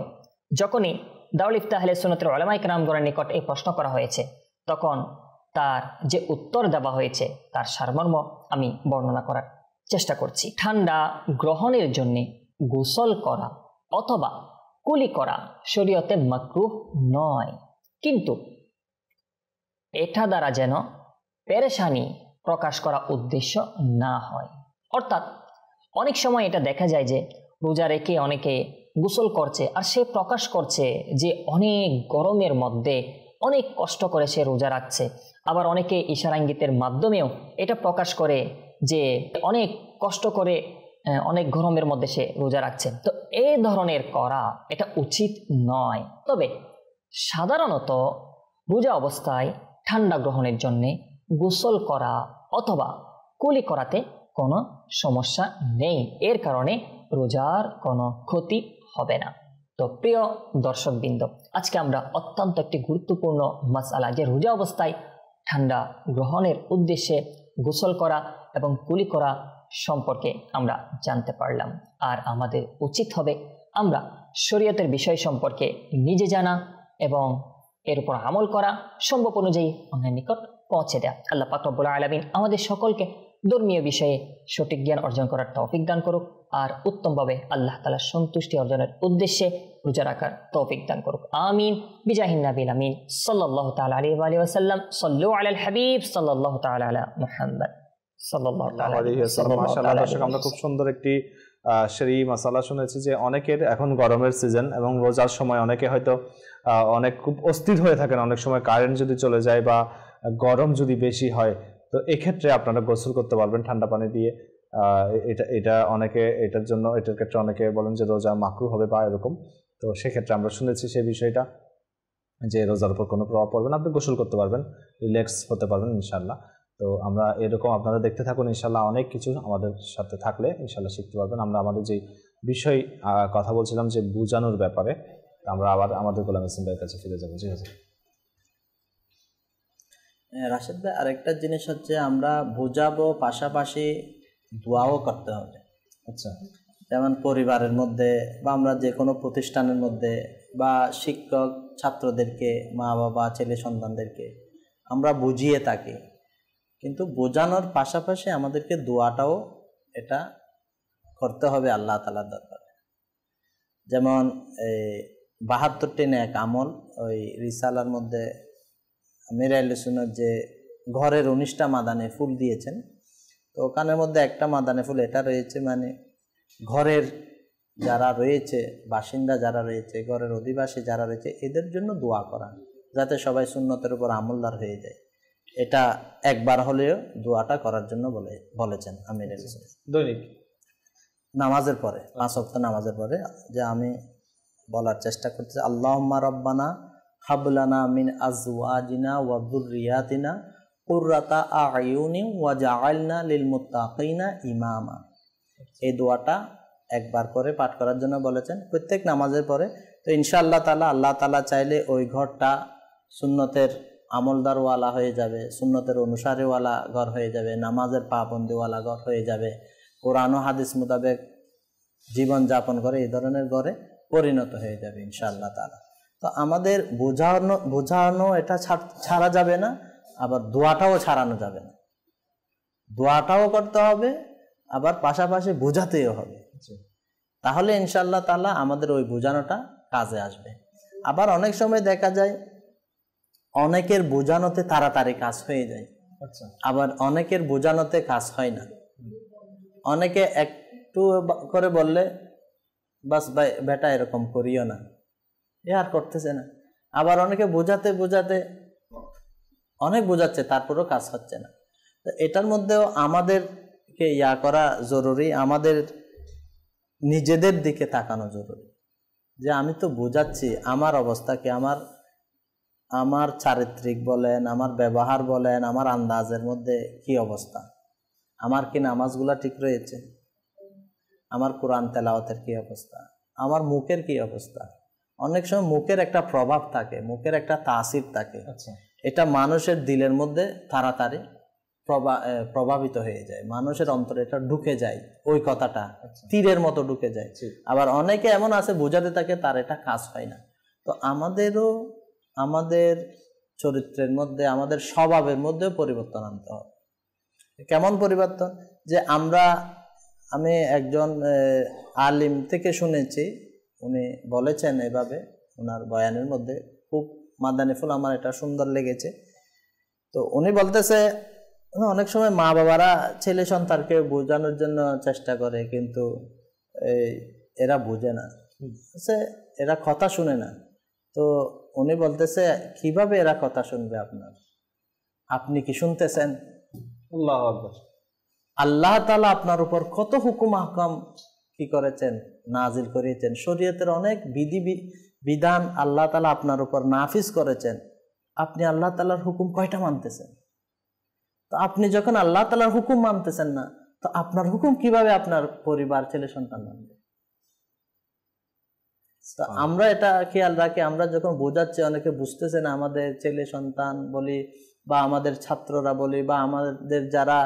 যখনই দারুল ইফতাহ আহলে সুন্নাতের উলামায়ে কেরামগণের নিকট এই প্রশ্ন করা হয়েছে, তখন তার যে উত্তর দেওয়া হয়েছে তার সারমর্ম আমি বর্ণনা করার চেষ্টা করছি। ঠান্ডা গ্রহণের জন্য গোসল করা অথবা কুলি করা শরীয়তে মাকরুহ নয়, কিন্তু এটা দ্বারা যেন পেরেশানি প্রকাশ করা উদ্দেশ্য না হয়। অর্থাৎ অনেক সময় এটা দেখা যায় যে রোজা রেখে অনেকে গোসল করছে আর সে প্রকাশ করছে যে অনেক গরমের মধ্যে অনেক কষ্ট করে সে রোজা রাখছে, আবার অনেকে ইশারা ইঙ্গিতের মাধ্যমেও এটা প্রকাশ করে যে অনেক কষ্ট করে অনেক গরমের মধ্যে সে রোজা রাখছে। তো এই ধরনের করা এটা উচিত নয়। তবে সাধারণত রোজা অবস্থায় ঠান্ডা গ্রহণের জন্যে গোসল করা অথবা কুলি করাতে কোনো সমস্যা নেই, এর কারণে রোজার কোনো ক্ষতি হবে না। তো প্রিয় দর্শকবৃন্দ, আজকে আমরা অত্যন্ত একটি গুরুত্বপূর্ণ মাসআলা, যে রোজা অবস্থায় ঠান্ডা গ্রহণের উদ্দেশ্যে গোসল করা এবং কুলি করা সম্পর্কে আমরা জানতে পারলাম। আর আমাদের উচিত হবে আমরা শরীয়তের বিষয় সম্পর্কে নিজে জানা এবং এর উপর আমল করা, সম্ভব অনুযায়ী অন্যের নিকট পৌঁছে দেয়া। আল্লাহ পাক রব্বুল আলামিন আমাদের সকলকে ধর্মীয় বিষয়ে সঠিক জ্ঞান অর্জন করার তৌফিক দান করুক, আর উত্তমভাবে আল্লাহ তাআলার সন্তুষ্টি অর্জনের উদ্দেশ্যে রোজা রাখার তৌফিক দান করুক। আমিন বিজাহিন নবিল আমিন সাল্লাল্লাহু তাআলা আলাইহি ওয়া আলিহি ওয়াসাল্লাম। সাল্লু আলাল হাবিব সাল্লাল্লাহু তাআলা আলা মুহাম্মদ সাল্লাল্লাহু তাআলা আলাইহি ওয়াসাল্লাম। মাশাআল্লাহ দর্শক, আমরা খুব সুন্দর একটি শরী মাসালা শুনেছি যে অনেকের এখন গরমের সিজন এবং রোজার সময় অনেকে হয়তো অনেক খুব অস্থির হয়ে থাকেন, অনেক সময় কারেন্ট যদি চলে যায় বা গরম যদি বেশি হয়, তো এক্ষেত্রে আপনারা গোসল করতে পারবেন ঠান্ডা পানি দিয়ে। এটা অনেকে এটার ক্ষেত্রে অনেকে বলেন যে রোজা মাকরুহ হবে বা এরকম। তো সেক্ষেত্রে আমরা শুনেছি সেই বিষয়টা যে রোজার উপর কোনো প্রভাব পড়বে না, আপনি গোসল করতে পারবেন, রিল্যাক্স হতে পারবেন ইনশাআল্লাহ। তো আমরা এরকম আপনারা দেখতে থাকুন ইনশাআল্লাহ, অনেক কিছু আমাদের সাথে থাকলে ইনশাআল্লাহ শিখতে পারবেন। আমরা আমাদের যে বিষয় কথা বলছিলাম যে বুঝানোর ব্যাপারে, আমরা আবার আমাদের গোলাম হোসেন ভাইয়ের কাছে ফিরে যাবো। জি হুজুর। রাশেদ ভাই, আরেকটা জিনিস হচ্ছে আমরা বোঝাবো, পাশাপাশি দোয়াও করতে হবে। আচ্ছা, যেমন পরিবারের মধ্যে বা আমরা যে কোনো প্রতিষ্ঠানের মধ্যে বা শিক্ষক ছাত্রদেরকে, মা বাবা ছেলে সন্তানদেরকে আমরা বুঝিয়ে থাকি, কিন্তু বোঝানোর পাশাপাশি আমাদেরকে দোয়াটাও এটা করতে হবে আল্লাহ তাআলার দরবারে। যেমন ৭২টি নেক আমল ওই রিসালার মধ্যে মিরাইলে সুন্নাত যে ঘরের ১৯টা মাদানে ফুল দিয়েছেন, তো ওখানের মধ্যে একটা মাদানে ফুল এটা রয়েছে, মানে ঘরের যারা রয়েছে, বাসিন্দা যারা রয়েছে, ঘরের অধিবাসী যারা রয়েছে, এদের জন্য দোয়া করা, যাতে সবাই সুন্নতের উপর আমলদার হয়ে যায়। এটা একবার হলেও দোয়াটা করার জন্য বলেছেন আমির দৈনিক নামাজের পরে, 5 ওয়াক্ত নামাজের পরে। যে আমি বলার চেষ্টা করতেছি, আল্লাহুম্মা রব্বানা হাবলানা মিন আজওয়াজিনা ওয়া যুররিয়াতিনা কুররাতা আয়ুনি ওয়াজআলনা লিল মুত্তাকিনা ইমামা। এই দোয়াটা একবার করে পাঠ করার জন্য বলেছেন প্রত্যেক নামাজের পরে। তো ইনশাআল্লাহ তাআলা, আল্লাহ তাআলা চাইলে ওই ঘরটা সুন্নতের আমলদারওয়ালা হয়ে যাবে, সুন্নতের অনুসারীওয়ালা ঘর হয়ে যাবে, নামাজের পাবন্দিওয়ালা ঘর হয়ে যাবে, কোরআন ও হাদিস মোতাবেক জীবনযাপন করে এই ধরনের ঘরে পরিণত হয়ে যাবে ইনশাআল্লাহ তাআলা। তো আমাদের বোঝানো এটা ছাড়া যাবে না, আবার দোয়াটাও ছাড়ানো যাবে না। দোয়াটাও করতে হবে, আবার পাশাপাশি বোঝাতেও হবে, তাহলে ইনশাআল্লাহ তাআলা আমাদের ওই বোঝানোটা কাজে আসবে। আবার অনেক সময় দেখা যায় অনেকের বোঝানোতে তাড়াতাড়ি কাজ হয়ে যায়, আবার অনেকের বোঝানোতে কাজ হয় না। অনেকে একটু করে বললে বাস ভাই বেটা এরকম করিও না, এ আর করতেছে না। আবার অনেকে বোঝাতে বোঝাতে অনেক বোঝাচ্ছে, তারপরেও কাজ হচ্ছে না। তো এটার মধ্যেও আমাদেরকে করা জরুরি, আমাদের নিজেদের দিকে তাকানো জরুরি, যে আমি তো বোঝাচ্ছি, আমার অবস্থা কি, আমার চারিত্রিক বলেন, আমার ব্যবহার বলেন, আমার আন্দাজের মধ্যে কি অবস্থা, আমার কি নামাজগুলা ঠিক রয়েছে, আমার কোরআন তেলাওয়াতের কি অবস্থা, আমার মুখের কি অবস্থা। অনেক সময় মুখের একটা প্রভাব থাকে, মুখের একটা তাসির থাকে, এটা মানুষের দিলের মধ্যে তাড়াতাড়ি প্রভাবিত হয়ে যায়, মানুষের অন্তরে এটা ঢুকে যায়, ওই কথাটা তীরের মতো ঢুকে যায়। আবার অনেকে এমন আছে বোঝাতে থাকে, তার এটা কাজ হয় না। তো আমাদেরও আমাদের চরিত্রের মধ্যে, আমাদের স্বভাবের মধ্যেও পরিবর্তন আনতে হবে। কেমন পরিবর্তন? যে আমি একজন আলিম থেকে শুনেছি, উনি বলেছেন এভাবে ওনার বয়ানের মধ্যে, খুব মাদানী ফুল, আমার এটা সুন্দর লেগেছে। তো উনি বলতেছে অনেক সময় মা বাবারা ছেলে সন্তানকে বোঝানোর জন্য চেষ্টা করে, কিন্তু এরা বুঝে না, এরা কথা শুনে না। তো উনি বলতেছে কিভাবে এরা কথা শুনবে আপনার, আপনি কি শুনতেছেন? আল্লাহু আকবার। আল্লাহ তাআলা আপনার উপর কত হুকুম আহকাম কি করেছেন, নাজিল করিয়েছেন, শরীয়তের অনেক বিধি বিধান আল্লাহ তাআলা আপনার উপর নাফিজ করেছেন। আপনি আল্লাহ তাআলার হুকুম কয়টা মানতেছেন? তো আপনি যখন আল্লাহ তাআলার হুকুম মানতেছেন না, তো আপনার হুকুম কিভাবে আপনার পরিবার ছেলে সন্তান মানবে? তো আমরা এটা খেয়াল রাখি, আমরা যখন বোঝাচ্ছি অনেকে বুঝতেছে না, আমাদের ছেলে সন্তান বলি বা আমাদের ছাত্ররা বলি বা আমাদের যারা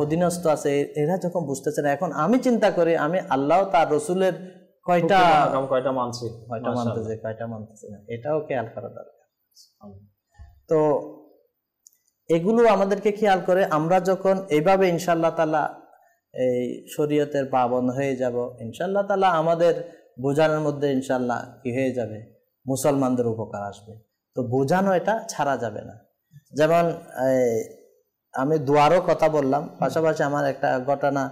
অধীনস্থ আছে এরা যখন বুঝতেছে না, এখন আমি চিন্তা করি আমি আল্লাহ তার রসুলের কয়টা মানছি, কয়টা মানতেছে, কয়টা মানতেছে না, এটাও খেয়াল করা দরকার। তো এগুলো আমাদেরকে খেয়াল করে আমরা যখন এইভাবে ইনশাআল্লাহ তাআলা এই শরীয়তের পাবন্দ হয়ে যাব, ইনশাআল্লাহ তাআলা আমাদের বোঝানোর মধ্যে ইনশাআল্লাহ কি হয়ে যাবে, মুসলমানদের উপকার আসবে। তো বোঝানো এটা ছাড়া যাবে না। যেমন আমি দোয়ারও কথা বললাম, পাশাপাশি আমার একটা ঘটনা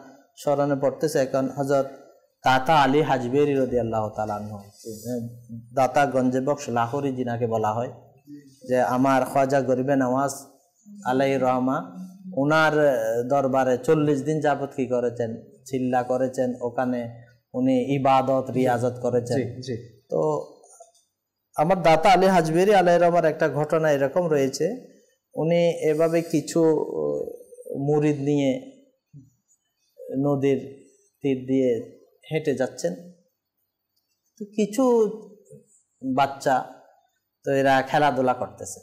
স্মরণে পড়তেছে এখন। হযরত দাতা আলী হাজবেরি রাদিয়াল্লাহু তাআলা আনহু, দাতা গঞ্জে বক্স লাহোরি জিনাকে বলা হয়, যে আমার খ্বাজা গরিবে নওয়াজ আলাইহির রহমা, ওনার দরবারে 40 দিন যাবত কি করেছেন, চিল্লা করেছেন, ওখানে উনি ইবাদত রিয়াজত করেছেন। তো আমার দাতা আলী হাজবেরি আলাইহির রহমার একটা ঘটনা এরকম রয়েছে, উনি এভাবে কিছু মুরিদ নিয়ে নদীর তীর দিয়ে হেঁটে যাচ্ছেন। তো কিছু বাচ্চা তো এরা খেলাধুলা করতেছে,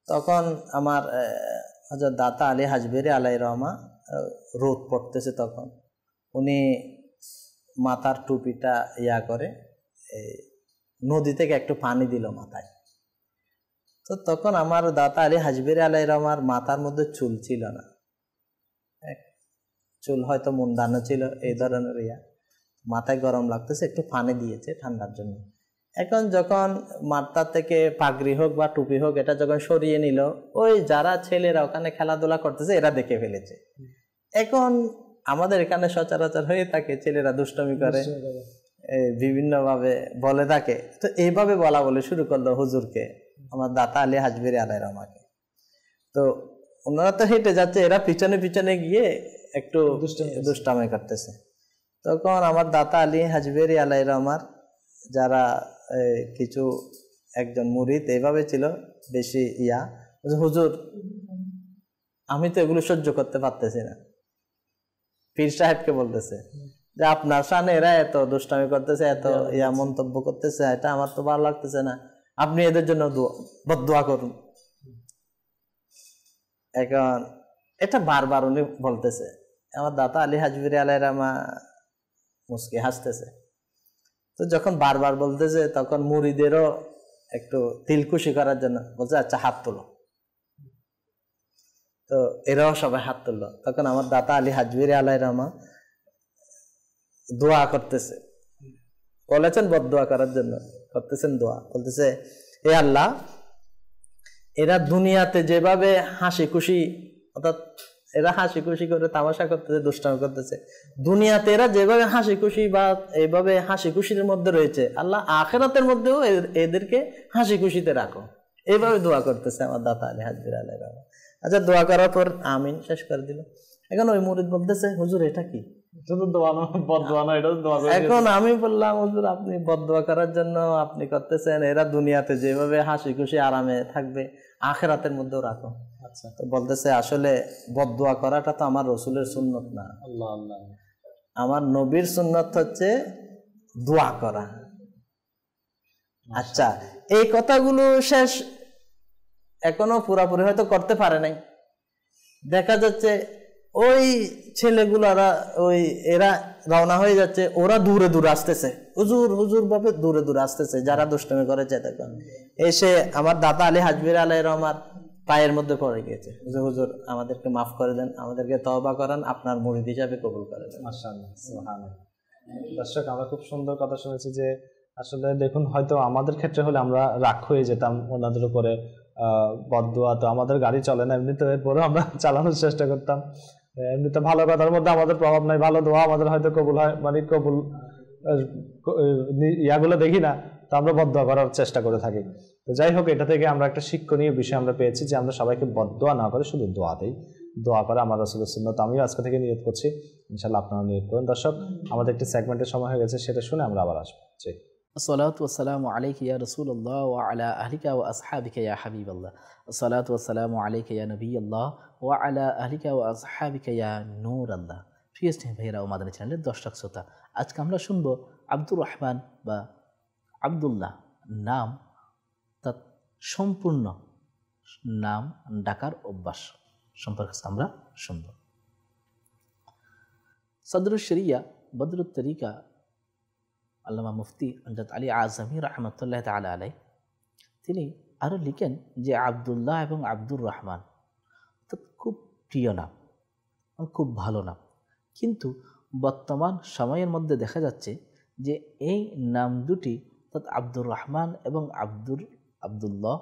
তখন আমার হযরত দাতা আলী হাজবেরি আলাইহির রহমা রোদ পড়তেছে, তখন উনি মাথার টুপিটা ইয়া করে নদী থেকে একটু পানি দিল মাথায়। তো তখন আমার দাতা আলী হাজবেরি আলাইহির রহমার মাথার মধ্যে চুল ছিল না, চুল হয়তো মুন্ডানো ছিল, এই ধরনের ইয়া, মাথায় গরম লাগতেছে, একটু পানি দিয়েছে ঠান্ডার জন্য। এখন যখন মাথা থেকে পাগড়ি হোক বা টুপি হোক এটা যখন সরিয়ে নিল, ওই যারা ছেলেরা ওখানে খেলাধুলা করতেছে এরা দেখে ফেলেছে। এখন আমাদের এখানে সচরাচর হয়ে থাকে, ছেলেরা দুষ্টমি করে, বিভিন্ন ভাবে বলে থাকে। তো এইভাবে বলা বলে শুরু করলো হুজুরকে, আমার দাতা আলী হাজবেরি আলাইহির রহমাকে। তো ওনারা তো হেঁটে যাচ্ছে, এরা পিছনে পিছনে গিয়ে একটু দুষ্টামি করতেছে। তখন আমার দাতা আলী হাজবেরি আলাইহির রহমার যারা কিছু একজন মুরিদ এইভাবে ছিল বেশি ইয়া, হুজুর আমি তো এগুলো সহ্য করতে পারতেছি না। পীর সাহেবকে বলতেছে যে আপনার সামনে এরা এত দুষ্টামি করতেছে, এত ইয়া মন্তব্য করতেছে, এটা আমার তো ভালো লাগতেছে না, আপনি এদের জন্য বদদুয়া করুন। এখন এটা বারবার উনি বলতেছে, আমার দাতা আলী হাজবেরি আলাইহির রহমা মুস্কি হাসতেছে। তো যখন বারবার বলতেছে তখন মুরিদেরও একটু তিলকুশি করার জন্য বলছে আচ্ছা হাত তোলো। তো এরাও সবাই হাত তুললো। তখন আমার দাতা আলী হাজবেরি আলাইহির রহমা দোয়া করতেছে, বলেছেন বদদুয়া করার জন্য, করতেছেন দোয়া, বলতেছে এ আল্লাহ, এরা দুনিয়াতে যেভাবে হাসি খুশি, অর্থাৎ এরা হাসি খুশি করে তামাশা করতেছে, দুষ্টামি করতেছে, দুনিয়াতে এরা যেভাবে হাসি খুশি বা এইভাবে হাসি খুশির মধ্যে রয়েছে, আল্লাহ আখিরাতের মধ্যেও এদেরকে হাসি খুশিতে রাখো। এইভাবে দোয়া করতেছে আমার দাতা আলী হাজবেরি আলাইহির রহমা। আচ্ছা দোয়া করার পর আমিন শেষ করে দিল। এখন ওই মুরিদ বলতেছে হুজুর এটা কি? এখন আমি বললাম হুজুর আপনি বদদুয়া করার জন্য আপনি করতেছেন, এরা দুনিয়াতে যেভাবে হাসি খুশি আরামে থাকবে আখিরাতের মধ্যেও রাখো। আচ্ছা, তো বলতেছে আসলে বদদুয়া করাটা তো আমার রসুলের সুন্নত না, আমার নবীর সুন্নত হচ্ছে দোয়া করা। আচ্ছা, এই কথাগুলো শেষ এখনো পুরাপুরি হয়তো করতে পারে নাই। দেখা যাচ্ছে ওই ছেলেগুলারা ওই এরা রওনা হয়ে যাচ্ছে, ওরা দূরে দূরে আসতেছে, হুজুর হুজুর ভাবে দূরে দূরে আসতেছে যারা দুষ্টমি করেছে। তখন এসে আমার দাতা আলী হাজবেরি আলাইহির রহমার পায়ের মধ্যে পড়ে গিয়েছে, হুজুর আমাদেরকে মাফ করে দেন, আমাদেরকে তওবা করান, আপনার মুরিদ হিসাবে কবুল করে দেন। মাশাআল্লাহ, সুবহানাল্লাহ। দর্শক, আমরা খুব সুন্দর কথা শুনেছি যে আসলে দেখুন, হয়তো আমাদের ক্ষেত্রে হলে আমরা রাগ হয়ে যেতাম ওনাদের উপরে, বদদুয়া, তো আমাদের গাড়ি চলে না এমনিতে, এরপরে আমরা চালানোর চেষ্টা করতাম। এমনিতে ভালো কথার মধ্যে আমাদের প্রভাব নাই, ভালো দোয়া আমাদের হয়তো কবুল হয়, মানে কবুল ইয়াগুলো দেখি না, তো আমরা বদদোয়া করার চেষ্টা করে থাকি। তো যাই হোক, এটা থেকে আমরা একটা শিক্ষণীয় বিষয় আমরা পেয়েছি যে আমরা সবাইকে বদদোয়া না করে শুধু দোয়া দেই, দোয়া করে আমার রাসূলের সুন্নাত। আমিও আজকে থেকে নিয়ত করছি, ইনশাআল্লাহ আপনারা নিয়ত করুন। দর্শক, আমাদের একটি সেগমেন্টের সময় হয়ে গেছে, সেটা শুনে আমরা আবার আসবো। জি। الصلاة والسلام عليك يا رسول الله وعلى أهلك وأصحابك يا حبيب الله. الصلاة والسلام عليك يا نبي الله وعلى أهلك وأصحابك يا نور الله. প্রিয় স্নেহ ভাইয়েরা ও মাদানী চ্যানেলের দর্শক শ্রোতা, আজকে আমরা শুনবো আব্দুর রহমান বা আব্দুল্লাহ নাম, তার সম্পূর্ণ নাম ডাকার অভ্যাস সম্পর্কে আমরা শুনব। সদরুল শরিয়া বদরুত তরিকা আল্লামা মুফতি আমজাদ আলী আজমি রহমতুল্লাহ তাআলা আলাইহ তিনি আরও লিখেন যে আবদুল্লাহ এবং আব্দুর রহমান খুব প্রিয় নাম, খুব ভালো নাম, কিন্তু বর্তমান সময়ের মধ্যে দেখা যাচ্ছে যে এই নাম দুটি অর্থাৎ আব্দুর রহমান এবং আব্দুল্লাহ,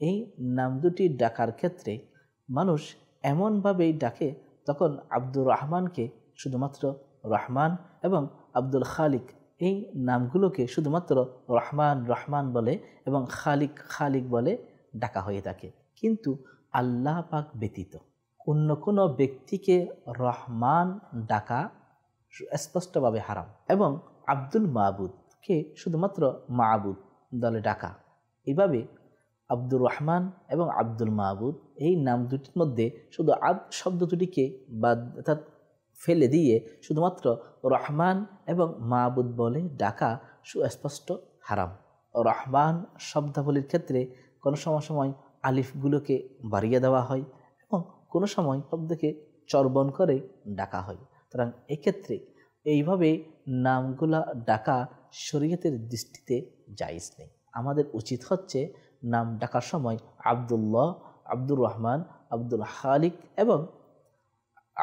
এই নাম দুটি ডাকার ক্ষেত্রে মানুষ এমনভাবেই ডাকে, তখন আব্দুর রহমানকে শুধুমাত্র রহমান এবং আব্দুল খালিক এই নামগুলোকে শুধুমাত্র রহমান রহমান বলে এবং খালিক খালিক বলে ডাকা হয়ে থাকে। কিন্তু আল্লাহ পাক ব্যতীত অন্য কোনো ব্যক্তিকে রহমান ডাকা স্পষ্টভাবে হারাম, এবং আব্দুল মাবুদকে শুধুমাত্র মাবুদ দলে ডাকা। এইভাবে আব্দুর রহমান এবং আব্দুল মাবুদ এই নাম দুটির মধ্যে শুধু আব শব্দ দুটিকে বাদ অর্থাৎ ফেলে দিয়ে শুধুমাত্র রহমান এবং মাবুদ বলে ডাকা সুস্পষ্ট হারাম। রহমান শব্দাবলীর ক্ষেত্রে কোনো সময় আলিফগুলোকে বাড়িয়ে দেওয়া হয় এবং কোনো সময় শব্দকে চর্বণ করে ডাকা হয়। সুতরাং এক্ষেত্রে এইভাবে নামগুলা ডাকা শরীয়তের দৃষ্টিতে জায়েজ নেই। আমাদের উচিত হচ্ছে নাম ডাকার সময় আব্দুল্লাহ, আব্দুর রহমান, আব্দুল খালিক এবং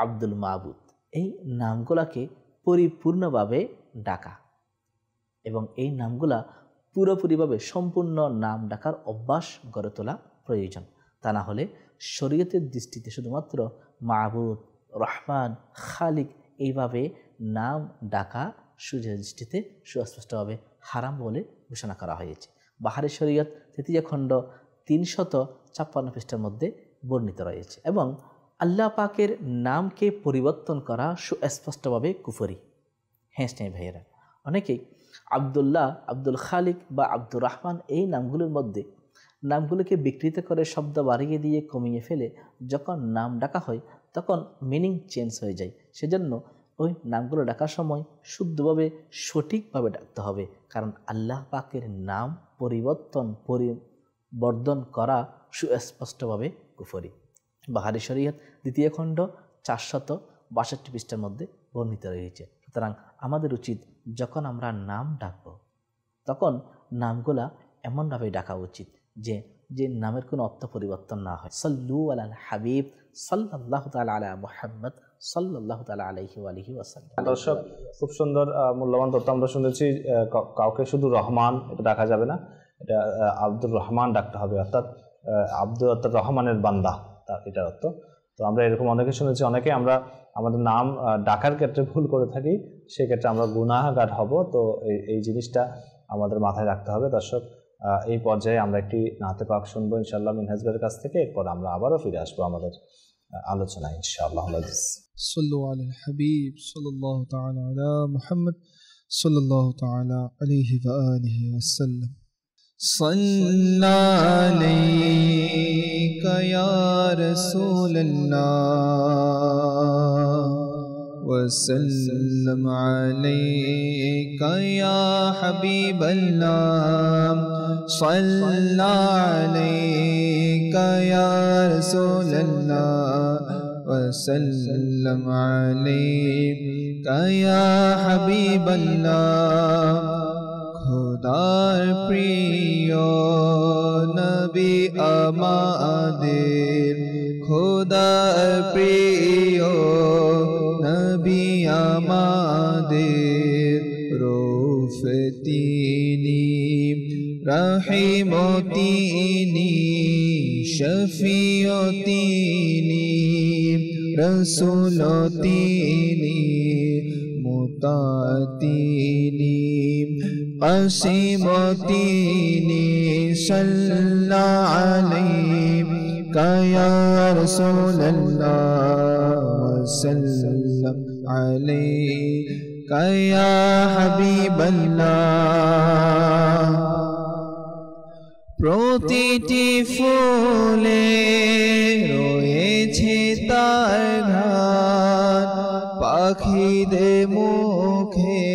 আব্দুল মাবুদ এই নামগুলাকে পরিপূর্ণভাবে ডাকা এবং এই নামগুলা পুরোপুরিভাবে সম্পূর্ণ নাম ডাকার অভ্যাস গড়ে তোলা প্রয়োজন। তা না হলে শরীয়তের দৃষ্টিতে শুধুমাত্র মাবুদ, রহমান, খালিক এইভাবে নাম ডাকা শরীয়তের দৃষ্টিতে সুস্পষ্টভাবে হারাম বলে ঘোষণা করা হয়েছে। বাহারি শরীয়ত ৩য় খণ্ড ৩৫৬ পৃষ্ঠার মধ্যে বর্ণিত রয়েছে। এবং আল্লাহ পাকের নামকে পরিবর্তন করা সুস্পষ্টভাবে কুফরি। হ্যাঁ স্নেহ ভাইয়েরা, অনেকেই আবদুল্লাহ, আব্দুল খালিক বা আব্দুর রহমান এই নামগুলোর মধ্যে নামগুলোকে বিকৃত করে শব্দ বাড়িয়ে দিয়ে কমিয়ে ফেলে যখন নাম ডাকা হয় তখন মিনিং চেঞ্জ হয়ে যায়। সেজন্য ওই নামগুলো ডাকার সময় শুদ্ধভাবে সঠিকভাবে ডাকতে হবে, কারণ আল্লাহ পাকের নাম পরিবর্তন করা সুস্পষ্টভাবে কুফরি। বাহারি শরীয়ত ২য় খণ্ড ৪৬২ পৃষ্ঠার মধ্যে বর্ণিত রয়েছে। সুতরাং আমাদের উচিত যখন আমরা নাম ডাকব তখন নামগুলা এমনভাবে ডাকা উচিত যে নামের কোনো অর্থ পরিবর্তন না হয়। সাল্লু আলাল হাবিব সাল্লাল্লাহু তাআলা আলা মুহাম্মদ সাল্লাল্লাহু তাআলা আলাইহি ওয়া আলিহি ওয়াসাল্লাম। দর্শক, খুব সুন্দর মূল্যবান তথ্য আমরা শুনেছি। কাউকে শুধু রহমান এটা ডাকা যাবে না, এটা আব্দুর রহমান ডাকতে হবে, অর্থাৎ আব্দুর অর্থাৎ রহমানের বান্দা, এটার অর্থ। তো আমরা এরকম অনেকে শুনেছি, অনেকে আমরা আমাদের নাম ডাকার ক্ষেত্রে ভুল করে থাকি, সেক্ষেত্রে আমরা গুনাহগার হব। তো এই জিনিসটা আমাদের মাথায় রাখতে হবে। দর্শক, এই পর্যায়ে আমরা একটি নাতে পাক শুনবো ইনশাআল্লাহ মিনহাজ ভাইয়ের কাছ থেকে, এরপর আমরা আবারও ফিরে আসবো আমাদের আলোচনায় ইনশাআল্লাহ। সাল্লু আলাল হাবিব সাল্লাল্লাহু তাআলা আলা মুহাম্মদ সাল্লাল্লাহু তাআলা আলাইহি ওয়া আলিহি ওয়াসাল্লাম। صلى عليك يا رسول الله وسلم عليك يا حبيب الله صلى عليك يا رسول الله وسلم عليك يا حبيب الله খোদার প্রিয় নবী আমাদের, খোদার প্রিয় নবী আমাদের, হাকিমতিনি শফিয়তিনি রসুলতিনি মুতাতিনি قسمتيني صلى عليك يا رسول الله وسلم عليك يا حبيب الله প্রতিটি ফুলে রয়েছে তার ঘ্রাণ পাখিদের মুখে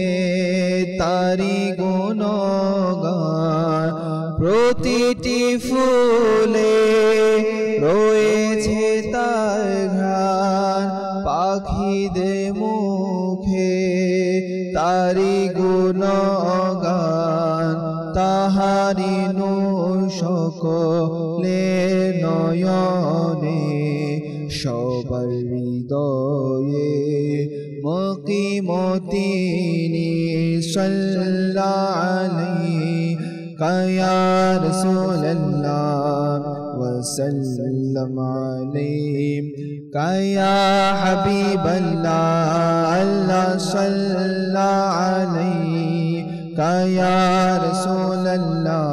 তারি গুণগান প্রতিটি ফুলে রয়েছে তার ঘ্রাণ পাখিদের মুখে তারি গুণগান তাহারি নূর সকলে নয়নে সবার হৃদয়ে মুকিমতিনি সাল্লাল্লাহু আলাইকা ইয়া রাসূলুল্লাহ ওয়া সাল্লাম আলাইকা ইয়া হাবিবাল্লাহ আল্লাহ সাল্লাল্লাহু আলাইকা ইয়া রাসূলুল্লাহ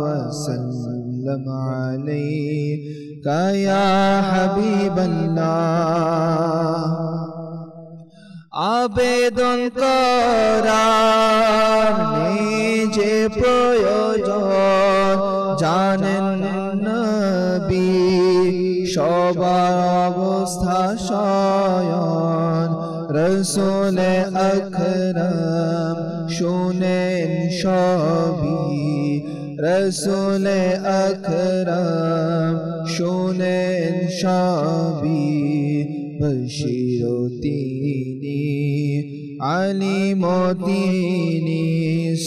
ওয়া সাল্লাম আলাইকা ইয়া হাবিবাল্লাহ আবেদন করার নিজে প্রয়োজন জানেন নবী সবার অবস্থা শয়ন রসুল আকরাম শুনেন সবই রসুল আকরাম শুনেন সবই বশিরতিনি আলিমতিনি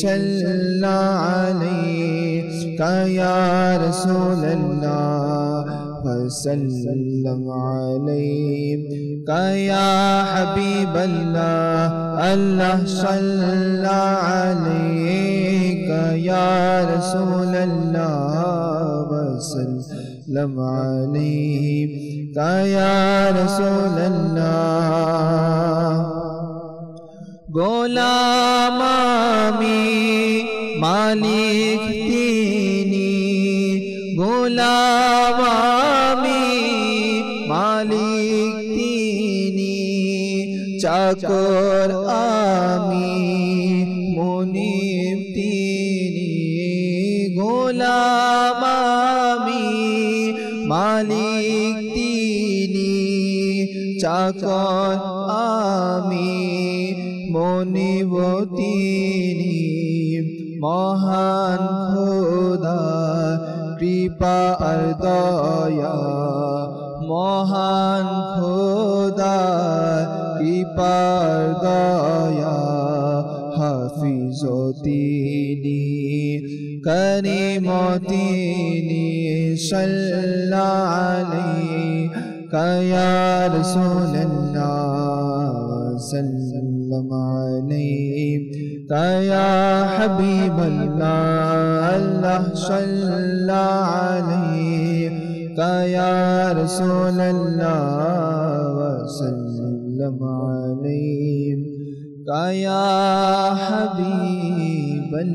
সাল্লাল্লাহু আলাইকা ইয়া রাসূলুল্লাহ وسلم عليك يا حبيب الله الله صلى عليك يا رسول الله وسلم عليك يا رسول الله গোলাম আমি মালিক তিনি গোলাম আমি মালিক তিনি চাকর আমি মুনিব তিনি গোলাম আমি মালিক তিনি চাকর আমি মুনিব তিনি মহান খোদা কৃপা আর দয়া মহান খোদা কৃপা আর দয়া হাফিজ তিনি করিমতিনি সাল্লাল্লাহু আলাইকা ইয়া রাসূলুল্লাহ সাল্লাম আলাইকা ইয়া হাবিবাল্লাহ আল্লাহ সাল্লাল্লাহু আলাইকা ইয়া রাসূলুল্লাহ সাল্লাম আলাইকা ইয়া হাবিবাল্লাহ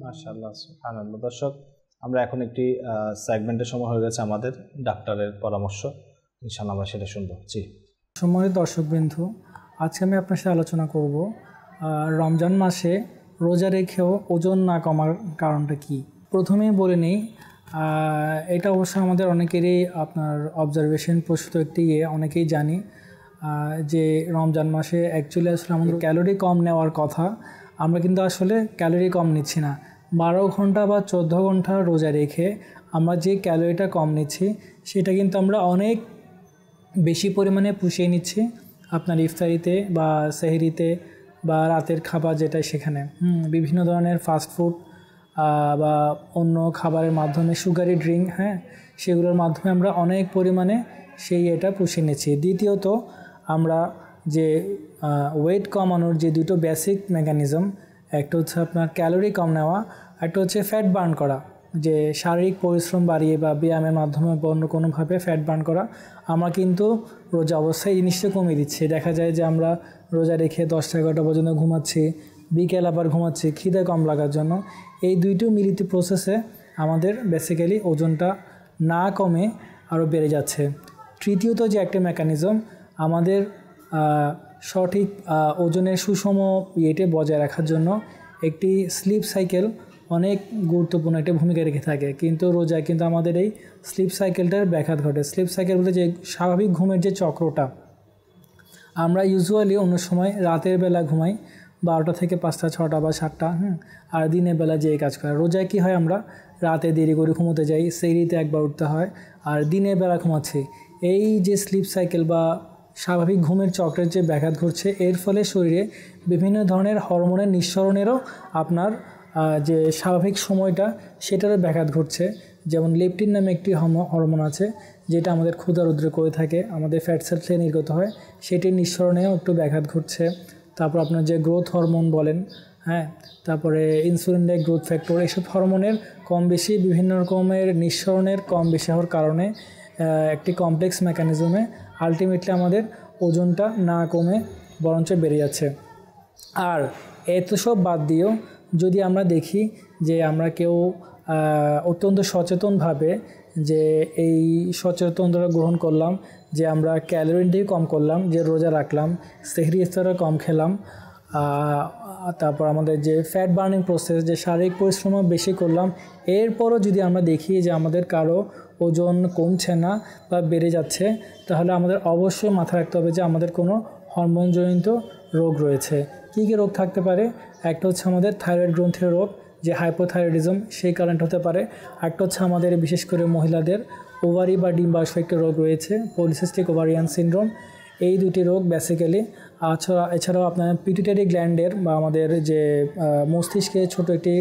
মাশাআল্লাহ সুবহানাল্লাহ। দর্শক, আমরা এখন একটি সেগমেন্টের সময় হয়ে গেছে আমাদের ডাক্তারের পরামর্শ, ইনশাআল্লাহ আমরা সেটা শুনবো। জি সম্মানিত দর্শকবৃন্দ, আজকে আমি আপনার সাথে আলোচনা করব রমজান মাসে রোজা রেখেও ওজন না কমার কারণটা কি। প্রথমেই বলে নিই, এটা অবশ্য আমাদের অনেকেরই আপনার অবজারভেশন প্রসূত একটি অনেকেই জানি যে রমজান মাসে অ্যাকচুয়ালি আসলে আমাদের ক্যালোরি কম নেওয়ার কথা, আমরা কিন্তু আসলে ক্যালোরি কম নিচ্ছি না। 12 ঘন্টা বা 14 ঘন্টা রোজা রেখে আমরা যে ক্যালোরিটা কম নিচ্ছি সেটা কিন্তু আমরা অনেক বেশি পরিমাণে পুষিয়ে নিচ্ছি আপনার ইফতারিতে বা সেহরিতে বা রাতের খাবার যেটা সেখানে বিভিন্ন ধরনের ফাস্টফুড বা অন্য খাবারের মাধ্যমে সুগারি ড্রিঙ্ক সেগুলোর মাধ্যমে আমরা অনেক পরিমাণে এটা পুষিয়ে নিচ্ছি। দ্বিতীয়ত আমরা যে ওয়েট কমানোর যে দুটো বেসিক মেকানিজম, একটা হচ্ছে আপনার ক্যালোরি কম নেওয়া, একটা হচ্ছে ফ্যাট বার্ন করা, যে শারীরিক পরিশ্রম বাড়িয়ে বা ব্যায়ামের মাধ্যমে বা অন্য কোনোভাবে ফ্যাট বার্ন করা। আমরা কিন্তু রোজা অবস্থায় এই জিনিসটা কমিয়ে দিচ্ছি। দেখা যায় যে আমরা রোজা রেখে 10-11টা পর্যন্ত ঘুমাচ্ছি, বিকেল আবার ঘুমাচ্ছি খিদে কম লাগার জন্য। এই দুইটি মিলিত প্রসেসে আমাদের বেসিক্যালি ওজনটা না কমে আরও বেড়ে যাচ্ছে। তৃতীয়ত যে একটা মেকানিজম, আমাদের সঠিক ওজনের সুষম ইয়েটে বজায় রাখার জন্য একটি স্লিপ সাইকেল অনেক গুরুত্বপূর্ণ একটা ভূমিকা রেখে থাকে, কিন্তু রোজায় কিন্তু আমাদের এই স্লিপ সাইকেলটার ব্যাঘাত ঘটে। স্লিপ সাইকেল বলতে যে স্বাভাবিক ঘুমের যে চক্রটা, আমরা ইউজুয়ালি অন্য সময় রাতের বেলা ঘুমাই 12টা থেকে 5টা 6টা বা 7টা, আর দিনের বেলা যেই কাজ করে। রোজায় কী হয়, আমরা রাতে দেরি করে ঘুমোতে যাই, সেহরিতে একবার উঠতে হয়, আর দিনের বেলা ঘুমাচ্ছি। এই যে স্লিপ সাইকেল বা স্বাভাবিক ঘুমের চক্রের যে ব্যাঘাত ঘটছে, এর ফলে শরীরে বিভিন্ন ধরনের হরমোনের নিঃসরণেরও আপনার যে স্বাভাবিক সময়টা সেটারও ব্যাঘাত ঘটছে। যেমন লেপটিন নামে একটি হরমোন আছে, যেটা আমাদের ক্ষুধা রুদ্র করে থাকে, আমাদের ফ্যাট সেল থেকে নির্গত হয়, সেটির নিঃসরণেও একটু ব্যাঘাত ঘটছে। তারপর আপনার যে গ্রোথ হরমোন বলেন, তারপরে ইনসুলিন গ্রোথ ফ্যাক্টর, এসব হরমোনের কম বেশি বিভিন্ন রকমের নিঃসরণের কম বেশি হওয়ার কারণে একটি কমপ্লেক্স মেকানিজমে আলটিমেটলি আমাদের ওজনটা না কমে বরঞ্চ বেড়ে যাচ্ছে। আর এত সব বাদ দিয়েও যদি আমরা দেখি যে আমরা কেউ অত্যন্ত সচেতনভাবে যে এই সচেতনতা গ্রহণ করলাম, যে আমরা ক্যালোরি ইনটেক কম করলাম, যে রোজা রাখলাম, সেহরি ইফতার কম খেলাম, তারপর আমাদের যে ফ্যাট বার্নিং প্রসেস, যে শারীরিক পরিশ্রম বেশি করলাম, এরপরও যদি আমরা দেখি যে আমাদের কারো ওজন কমছে না বা বেড়ে যাচ্ছে, তাহলে আমাদের অবশ্যই মাথায় রাখতে হবে যে আমাদের কোনো হরমোনজনিত রোগ রয়েছে। কী কী রোগ থাকতে পারে? একটা হচ্ছে আমাদের থাইরয়েড গ্রন্থির রোগ, যে হাইপোথাইরয়েডিজম, সেই কারণে হতে পারে। একটা হচ্ছে আমাদের বিশেষ করে মহিলাদের ওভারি বা ডিম্বাশয় একটা রোগ রয়েছে, পলিসিস্টিক ওভারিয়ান সিনড্রোম। এই দুটি রোগ বেসিক্যালি। এছাড়াও আপনার পিটুইটারি গ্ল্যান্ডের বা আমাদের যে মস্তিষ্কে ছোট একটি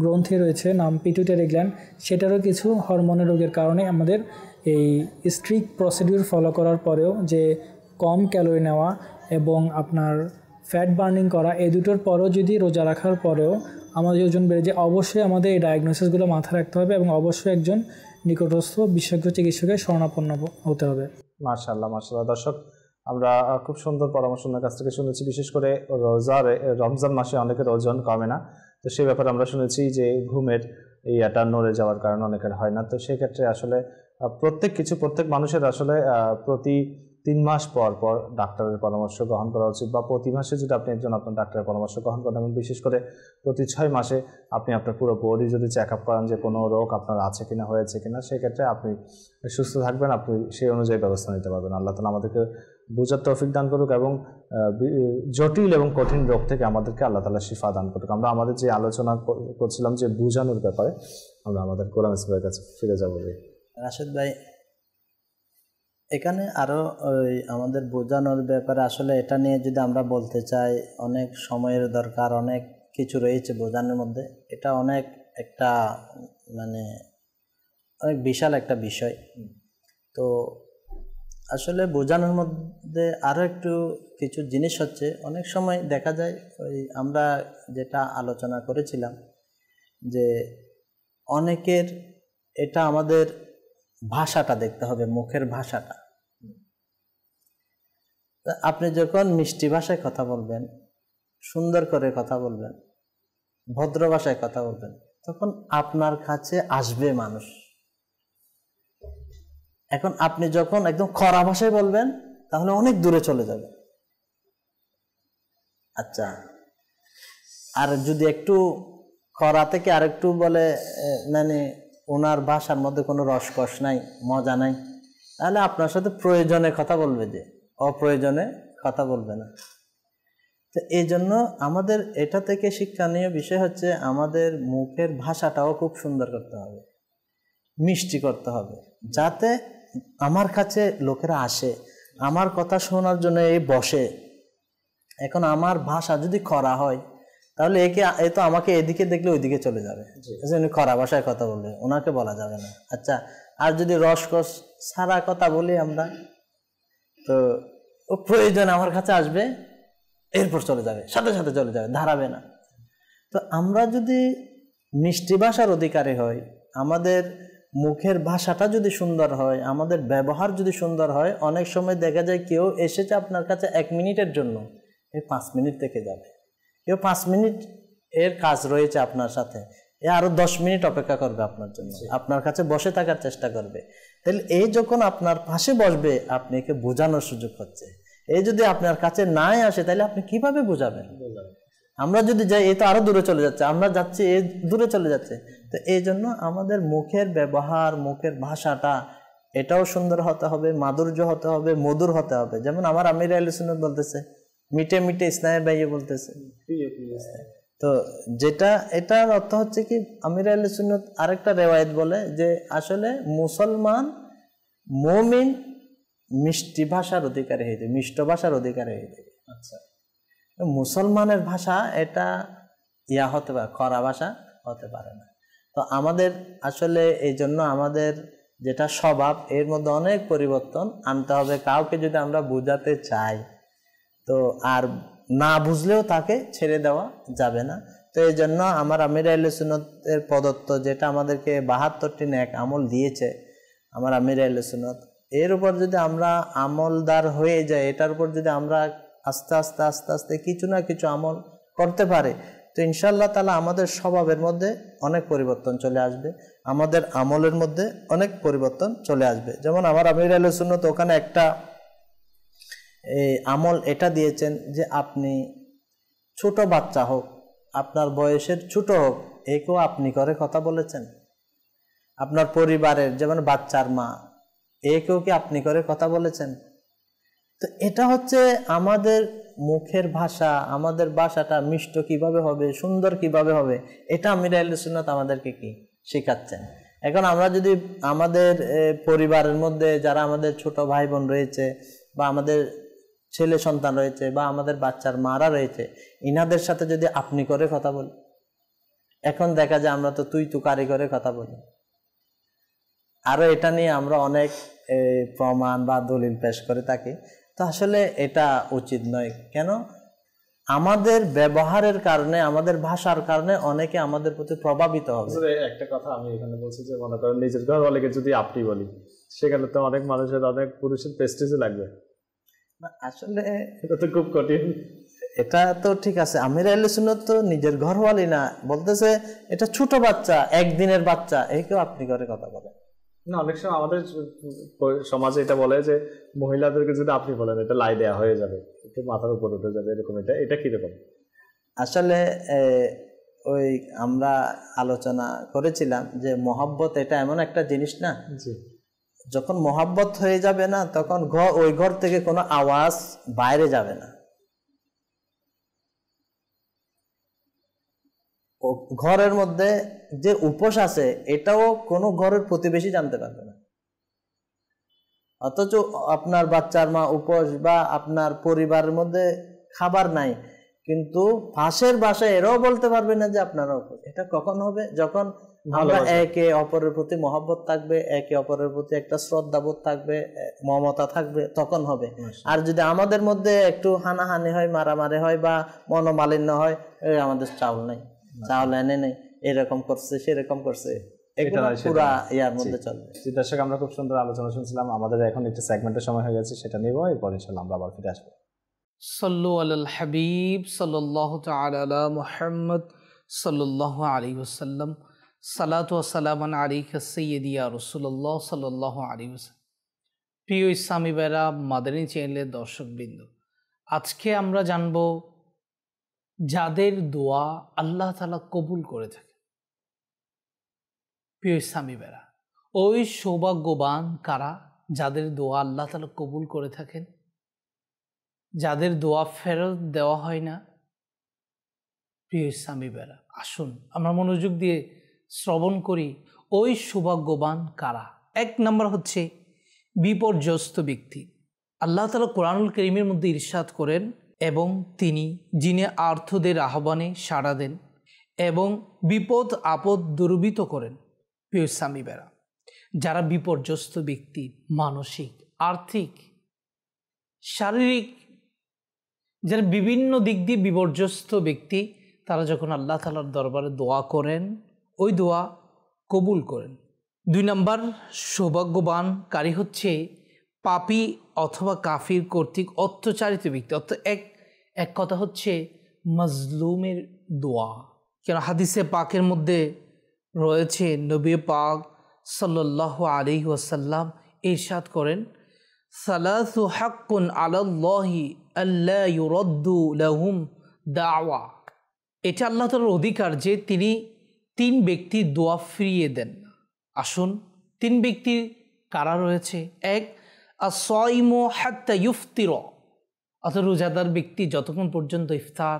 গ্রন্থি রয়েছে নাম পিটুইটারি গ্ল্যান্ড, সেটারও কিছু হরমোনের রোগের কারণে আমাদের এই স্ট্রিক্ট প্রসিডিউর ফলো করার পরেও যে কম ক্যালোরি নেওয়া এবং আপনার ফ্যাট বার্নিং করা, এই দুটোর পরেও যদি রোজা রাখার পরেও আমাদের ওজন বেড়ে যায়, অবশ্যই আমাদের এই ডায়াগনোসিসগুলো মাথায় রাখতে হবে এবং অবশ্যই একজন নিকটস্থ বিশেষজ্ঞ চিকিৎসকের শরণাপন্ন হতে হবে। মাশাআল্লাহ, মাশাআল্লাহ। দর্শক, আমরা খুব সুন্দর পরামর্শ ওনার কাছ থেকে শুনেছি। বিশেষ করে রমজান মাসে অনেকের ওজন কমে না, তো সেই ব্যাপারে আমরা শুনেছি যে ঘুমের ইয়াটা নড়ে যাওয়ার কারণে অনেকের হয় না। তো সেক্ষেত্রে আসলে প্রত্যেক মানুষের আসলে প্রতি 3 মাস পর পর ডাক্তারের পরামর্শ গ্রহণ করা উচিত, বা প্রতি মাসে যদি আপনি একজন আপনার ডাক্তারের পরামর্শ গ্রহণ করেন, এবং বিশেষ করে প্রতি 6 মাসে আপনি আপনার পুরো বডি যদি চেক আপ করেন যে কোনো রোগ আপনার আছে কিনা, হয়েছে কিনা, সেক্ষেত্রে আপনি সুস্থ থাকবেন, আপনি সেই অনুযায়ী ব্যবস্থা নিতে পারবেন। আল্লাহ তাআলা আমাদেরকে বুঝার তৌফিক দান করুক এবং জটিল এবং কঠিন রোগ থেকে আমাদেরকে আল্লাহ তাআলা শিফা দান করুক। আমরা আমাদের যে আলোচনা করছিলাম যে বুঝানোর ব্যাপারে, আমরা আমাদের কোরআন ইসলামের কাছে ফিরে যাবো। রাশেদ ভাই, এখানে আরও আমাদের বোঝানোর ব্যাপারে আসলে এটা নিয়ে যদি আমরা বলতে চাই, অনেক সময়ের দরকার, অনেক কিছু রয়েছে বোঝানোর মধ্যে। এটা অনেক একটা অনেক বিশাল একটা বিষয়। তো আসলে বোঝানোর মধ্যে আরও একটু কিছু জিনিস হচ্ছে, অনেক সময় দেখা যায় আমরা যেটা আলোচনা করেছিলাম যে অনেকের এটা আমাদের ভাষাটা দেখতে হবে, মুখের ভাষাটা। আপনি যখন মিষ্টি ভাষায় কথা বলবেন, সুন্দর করে কথা বলবেন, ভদ্র ভাষায় কথা বলবেন, তখন আপনার কাছে আসবে মানুষ। এখন আপনি যখন একদম খরা ভাষায় বলবেন, তাহলে অনেক দূরে চলে যাবে। আচ্ছা, আর যদি একটু খরা থেকে আর একটু বলে ওনার ভাষার মধ্যে কোনো রসকস নাই, মজা নাই, তাহলে আপনার সাথে প্রয়োজনে কথা বলবে, যে অপ্রয়োজনে কথা বলবে না। তো এই জন্য আমাদের এটা থেকে শিক্ষণীয় বিষয় হচ্ছে আমাদের মুখের ভাষাটাও খুব সুন্দর করতে হবে, মিষ্টি করতে হবে, যাতে আমার কাছে লোকেরা আসে, আমার কথা শোনার জন্য এই বসে। এখন আমার ভাষা যদি খরা হয়, তাহলে এ তো আমাকে এদিকে দেখলে ওইদিকে চলে যাবে, খরা ভাষায় কথা বলবে, ওনাকে বলা যাবে না। আচ্ছা, আর যদি রসকস সারা কথা বলি আমরা, তো ও প্রয়োজন আমার কাছে আসবে, এরপর চলে যাবে, সাথে সাথে চলে যাবে, দাঁড়াবে না। তো আমরা যদি মিষ্টি ভাষার অধিকারী হই, আমাদের মুখের ভাষাটা যদি সুন্দর হয়, আমাদের ব্যবহার যদি সুন্দর হয়, অনেক সময় দেখা যায় কেউ এসেছে আপনার কাছে 1 মিনিটের জন্য, এই 5 মিনিট থেকে যাবে। কেউ 5 মিনিট এর কাজ রয়েছে আপনার সাথে, এ আরো 10 মিনিট অপেক্ষা করবে আপনার জন্য, আপনার কাছে বসে থাকার চেষ্টা করবে। তাহলে এই যখন আপনার পাশে বসবে, আপনি একে বোঝানোর সুযোগ হচ্ছে। এই যদি আপনার কাছে নাই আসে, তাহলে আপনি কিভাবে বোঝাবেন? আমরা যদি যাই, এই তো আরো দূরে চলে যাচ্ছে, আমরা যাচ্ছি এই দূরে চলে যাচ্ছে। তো এই জন্য আমাদের মুখের ব্যবহার, মুখের ভাষাটা এটাও সুন্দর হতে হবে, মাধুর্য হতে হবে, মধুর হতে হবে। যেমন আমার আমির আহলে সুন্নাত বলতেছে, মিটে মিটে স্নায়ে বাইয়ে বলতেছে। তো যেটা, এটার অর্থ হচ্ছে কি, আমির আহলে সুন্নাত আরেকটা রেওয়ায়েত বলে যে আসলে মুসলমান মুমিন মিষ্টি ভাষার অধিকারী হয়ে যাবে, মিষ্ট ভাষার অধিকারী হয়ে যাবে। আচ্ছা, মুসলমানের ভাষা এটা ইয়া হতে পারে, খরা ভাষা হতে পারে না। তো আমাদের আসলে এই জন্য আমাদের যেটা স্বভাব, এর মধ্যে অনেক পরিবর্তন আনতে হবে। কাউকে যদি আমরা বোঝাতে চাই, তো আর না বুঝলেও তাকে ছেড়ে দেওয়া যাবে না। তো এই জন্য আমার আমির আহলে সুন্নতের প্রদত্ত যেটা আমাদেরকে 72টি নেক আমল দিয়েছে আমার আমির আহলে সুন্নত, এর উপর যদি আমরা আমলদার হয়ে যাই, এটার উপর যদি আমরা আস্তে আস্তে আস্তে আস্তে কিছু না কিছু আমল করতে পারি, তো ইনশাআল্লাহ তাআলা আমাদের স্বভাবের মধ্যে অনেক পরিবর্তন চলে আসবে, আমাদের আমলের মধ্যে অনেক পরিবর্তন চলে আসবে। যেমন আমার আমির আহলে সুন্নত ওখানে একটা আমল এটা দিয়েছেন যে আপনি ছোট বাচ্চা হোক, আপনার বয়সের ছোট হোক, একেও আপনি করে কথা বলেছেন। আপনার পরিবারের যেমন বাচ্চার মা, একেও কি আপনি করে কথা বলেছেন? তো এটা হচ্ছে আমাদের মুখের ভাষা, আমাদের ভাষাটা মিষ্ট কিভাবে হবে, সুন্দর কিভাবে হবে, এটা আমির আহলে সুন্নাত আমাদেরকে কি শেখাচ্ছেন। এখন আমরা যদি আমাদের পরিবারের মধ্যে যারা আমাদের ছোট ভাই বোন রয়েছে, বা আমাদের ছেলে সন্তান রয়েছে, বা আমাদের বাচ্চার মারা রয়েছে, ইনাদের সাথে যদি আপনি করে কথা বলি, এখন দেখা যায় আমরা তো তুই তুকারি করে কথা বলি। আরো এটা নিয়ে আমরা অনেক প্রমাণ বা দলিল পেশ করে থাকি। তো আসলে এটা উচিত নয়। কেন? আমাদের ব্যবহারের কারণে, আমাদের ভাষার কারণে অনেকে আমাদের প্রতি প্রভাবিত হবে। একটা কথা আমি এখানে বলছি যে, মনে করেন নিজের ঘরওয়ালিকে যদি আপনি বলি, সেখানে তো অনেক মানুষের, অনেক পুরুষের প্রেস্টিজে লাগবে। আসলে এটা তো খুব কঠিন। এটা তো ঠিক আছে, আমির আহলে সুন্নাত তো নিজের ঘরওয়ালি না, বলতেছে এটা ছোট বাচ্চা, 1 দিনের বাচ্চা, একেও আপনি করে কথা বলে না। অনেক সময় আমাদের সমাজে এটা বলে যে মহিলাদেরকে যদি আপনি বলেন, এটা লাই দেয়া হয়ে যাবে, একটু মাথার উপর উঠে যাবে, এরকম। এটা কিরকম? আসলে ওই আমরা আলোচনা করেছিলাম যে মহব্বত এটা এমন একটা জিনিস না, যখন মহব্বত হয়ে যাবে না, তখন ওই ঘর থেকে কোনো আওয়াজ বাইরে যাবে না। ঘরের মধ্যে যে উপোস আছে, এটাও কোনো ঘরের প্রতিবেশী জানতে পারবে না। অথচ আপনার বাচ্চার মা উপোস, বা আপনার পরিবারের মধ্যে খাবার নাই, কিন্তু পাশের বাসায় এরাও বলতে পারবে না যে আপনারা উপোস। এটা কখন হবে? যখন আমরা একে অপরের প্রতি মহব্বত থাকবে, একে অপরের প্রতি একটা শ্রদ্ধাবোধ থাকবে, মমতা থাকবে, তখন হবে। আর যদি আমাদের মধ্যে একটু হানাহানি হয়, মারামারি হয়, বা মনোমালিন্য হয়, আমাদের চাউল নাই, চাউল এনে নেই, এরকম করছে, সেরকম করছে, পুরা ইয়ার মধ্যে চলবে। দর্শক, আমরা খুব সুন্দর আলোচনা শুনছিলাম। আমাদের এখন একটু সেগমেন্টের সময় হয়ে গেছে, সেটা নিব। এরপর ইনশাআল্লাহ আমরা আবার ফিরে আসবো। সাল্লু আলাল হাবিব সাল্লাল্লাহু তাআলা আলা মুহাম্মদ সাল্লাল্লাহু আলাইহি ওয়াসাল্লাম। সালাতু ওয়া সালামান আলাইকা সাইয়্যিদি ইয়া রাসূলুল্লাহ সাল্লাল্লাহু আলাইহি ওয়াসাল্লাম। প্রিয় ইসলামী ভাইরা, মাদানী চ্যানেলের দর্শকবৃন্দ, আজকে আমরা জানব যাদের দোয়া আল্লাহ তাআলা কবুল করে থাকে। প্রিয় ইসলামী ভাইরা, ওই সৌভাগ্যবান কারা যাদের দোয়া আল্লাহ তাআলা কবুল করে থাকেন, যাদের দোয়া ফেরত দেওয়া হয় না? প্রিয় ইসলামী ভাইরা, আসুন আমরা মনোযোগ দিয়ে শ্রবণ করি ওই সৌভাগ্যবান কারা। 1 নম্বর হচ্ছে বিপর্যস্ত ব্যক্তি। আল্লাহ তাআলা কোরআনুল কারীমের মধ্যে ইরশাদ করেন, এবং তিনি যিনি আর্তদের আহ্বানে সাড়া দেন এবং বিপদ আপদ দুর্বিত করেন। প্রিয় ইসলামী ভাইরা, যারা বিপর্যস্ত ব্যক্তি, মানসিক, আর্থিক, শারীরিক, যারা বিভিন্ন দিক দিয়ে বিপর্যস্ত ব্যক্তি, তারা যখন আল্লাহ তাআলার দরবারে দোয়া করেন ওই দোয়া কবুল করেন। 2 নম্বর সৌভাগ্যবান কারী হচ্ছে পাপী অথবা কাফির কর্তৃক অত্যাচারিত ব্যক্তি। অর্থাৎ এক কথা হচ্ছে মাজলুমের দোয়া। কেন হাদিসে পাকের মধ্যে রয়েছে নবী পাক সাল্লাল্লাহু আলাইহি ওয়াসাল্লাম ইরশাদ করেন, সালাসু হাক্কুন আলাল্লাহি আল্লা ইউরাদ্দু লাহুম দাওয়া। এটা আল্লাহ তাআলার অধিকার যে তিনি 3 ব্যক্তির দোয়া ফিরিয়ে দেন। আসুন 3 ব্যক্তির কারা রয়েছে। 1 আস-সাইমু হাত্তা ইফতিরা, অর্থাৎ রোজাদার ব্যক্তি যতক্ষণ পর্যন্ত ইফতার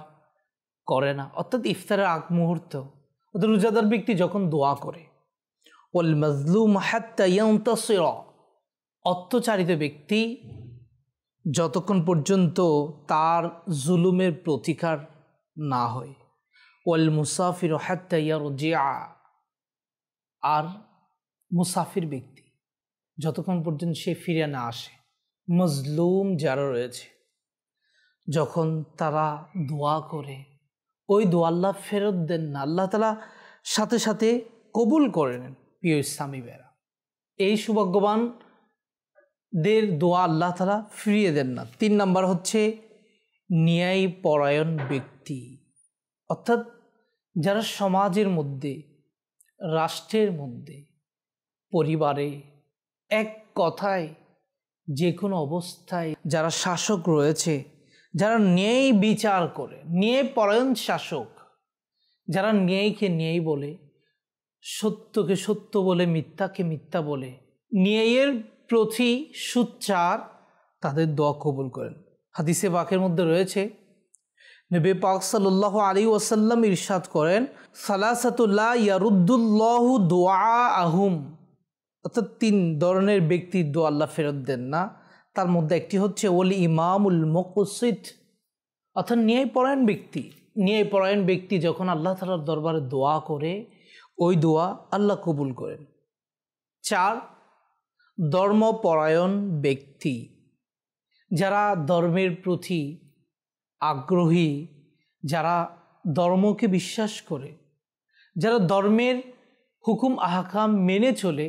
করে না, অর্থাৎ ইফতারের আগ মুহূর্ত, অর্থাৎ রোজাদার ব্যক্তি যখন দোয়া করে। ওয়াল মাজলুম হাত্তা ইয়ানতাসিরা, অত্যাচারিত ব্যক্তি যতক্ষণ পর্যন্ত তার জুলুমের প্রতিকার না হয়। ওয়াল মুসাফির হাত্তা ইয়ারজিআ, আর মুসাফির ব্যক্তি যতক্ষণ পর্যন্ত সে ফিরে না আসে। মজলুম যারা রয়েছে যখন তারা দোয়া করে ওই দোয়া আল্লাহ ফেরত দেন না, আল্লাহ তাআলা সাথে সাথে কবুল করে নেন। প্রিয় ইসলামী ভাইরা, এই সৌভাগ্যবানদের দোয়া আল্লাহ তাআলা ফিরিয়ে দেন না। 3 নম্বর হচ্ছে ন্যায়পরায়ণ ব্যক্তি, অর্থাৎ যারা সমাজের মধ্যে, রাষ্ট্রের মধ্যে, পরিবারে, এক কথায় যে কোনো অবস্থায় যারা শাসক রয়েছে, যারা ন্যায় বিচার করে, ন্যায়পরায়ণ শাসক, যারা ন্যায়কে ন্যায় বলে, সত্যকে সত্য বলে, মিথ্যাকে মিথ্যা বলে, ন্যায়ের প্রতি সুচ্চার, তাদের দোয়া কবুল করেন। হাদিসে পাকের মধ্যে রয়েছে নবী পাক সাল্লাল্লাহু আলাইহি ওয়াসাল্লাম ইরশাদ করেন, সালাসাতু লা ইয়ারুদ্দুল্লাহু দুআআহুম, অর্থাৎ 3 ধরনের ব্যক্তির দোয়া আল্লাহ ফেরত দেন না। তার মধ্যে একটি হচ্ছে ওয়াল ইমামুল মুকসিত, অর্থাৎ ন্যায়পরায়ণ ব্যক্তি। ন্যায়পরায়ণ ব্যক্তি যখন আল্লাহ তাআলার দরবারে দোয়া করে ওই দোয়া আল্লাহ কবুল করেন। 4 ধর্মপরায়ণ ব্যক্তি, যারা ধর্মের প্রতি আগ্রহী, যারা ধর্মকে বিশ্বাস করে, যারা ধর্মের হুকুম আহকাম মেনে চলে,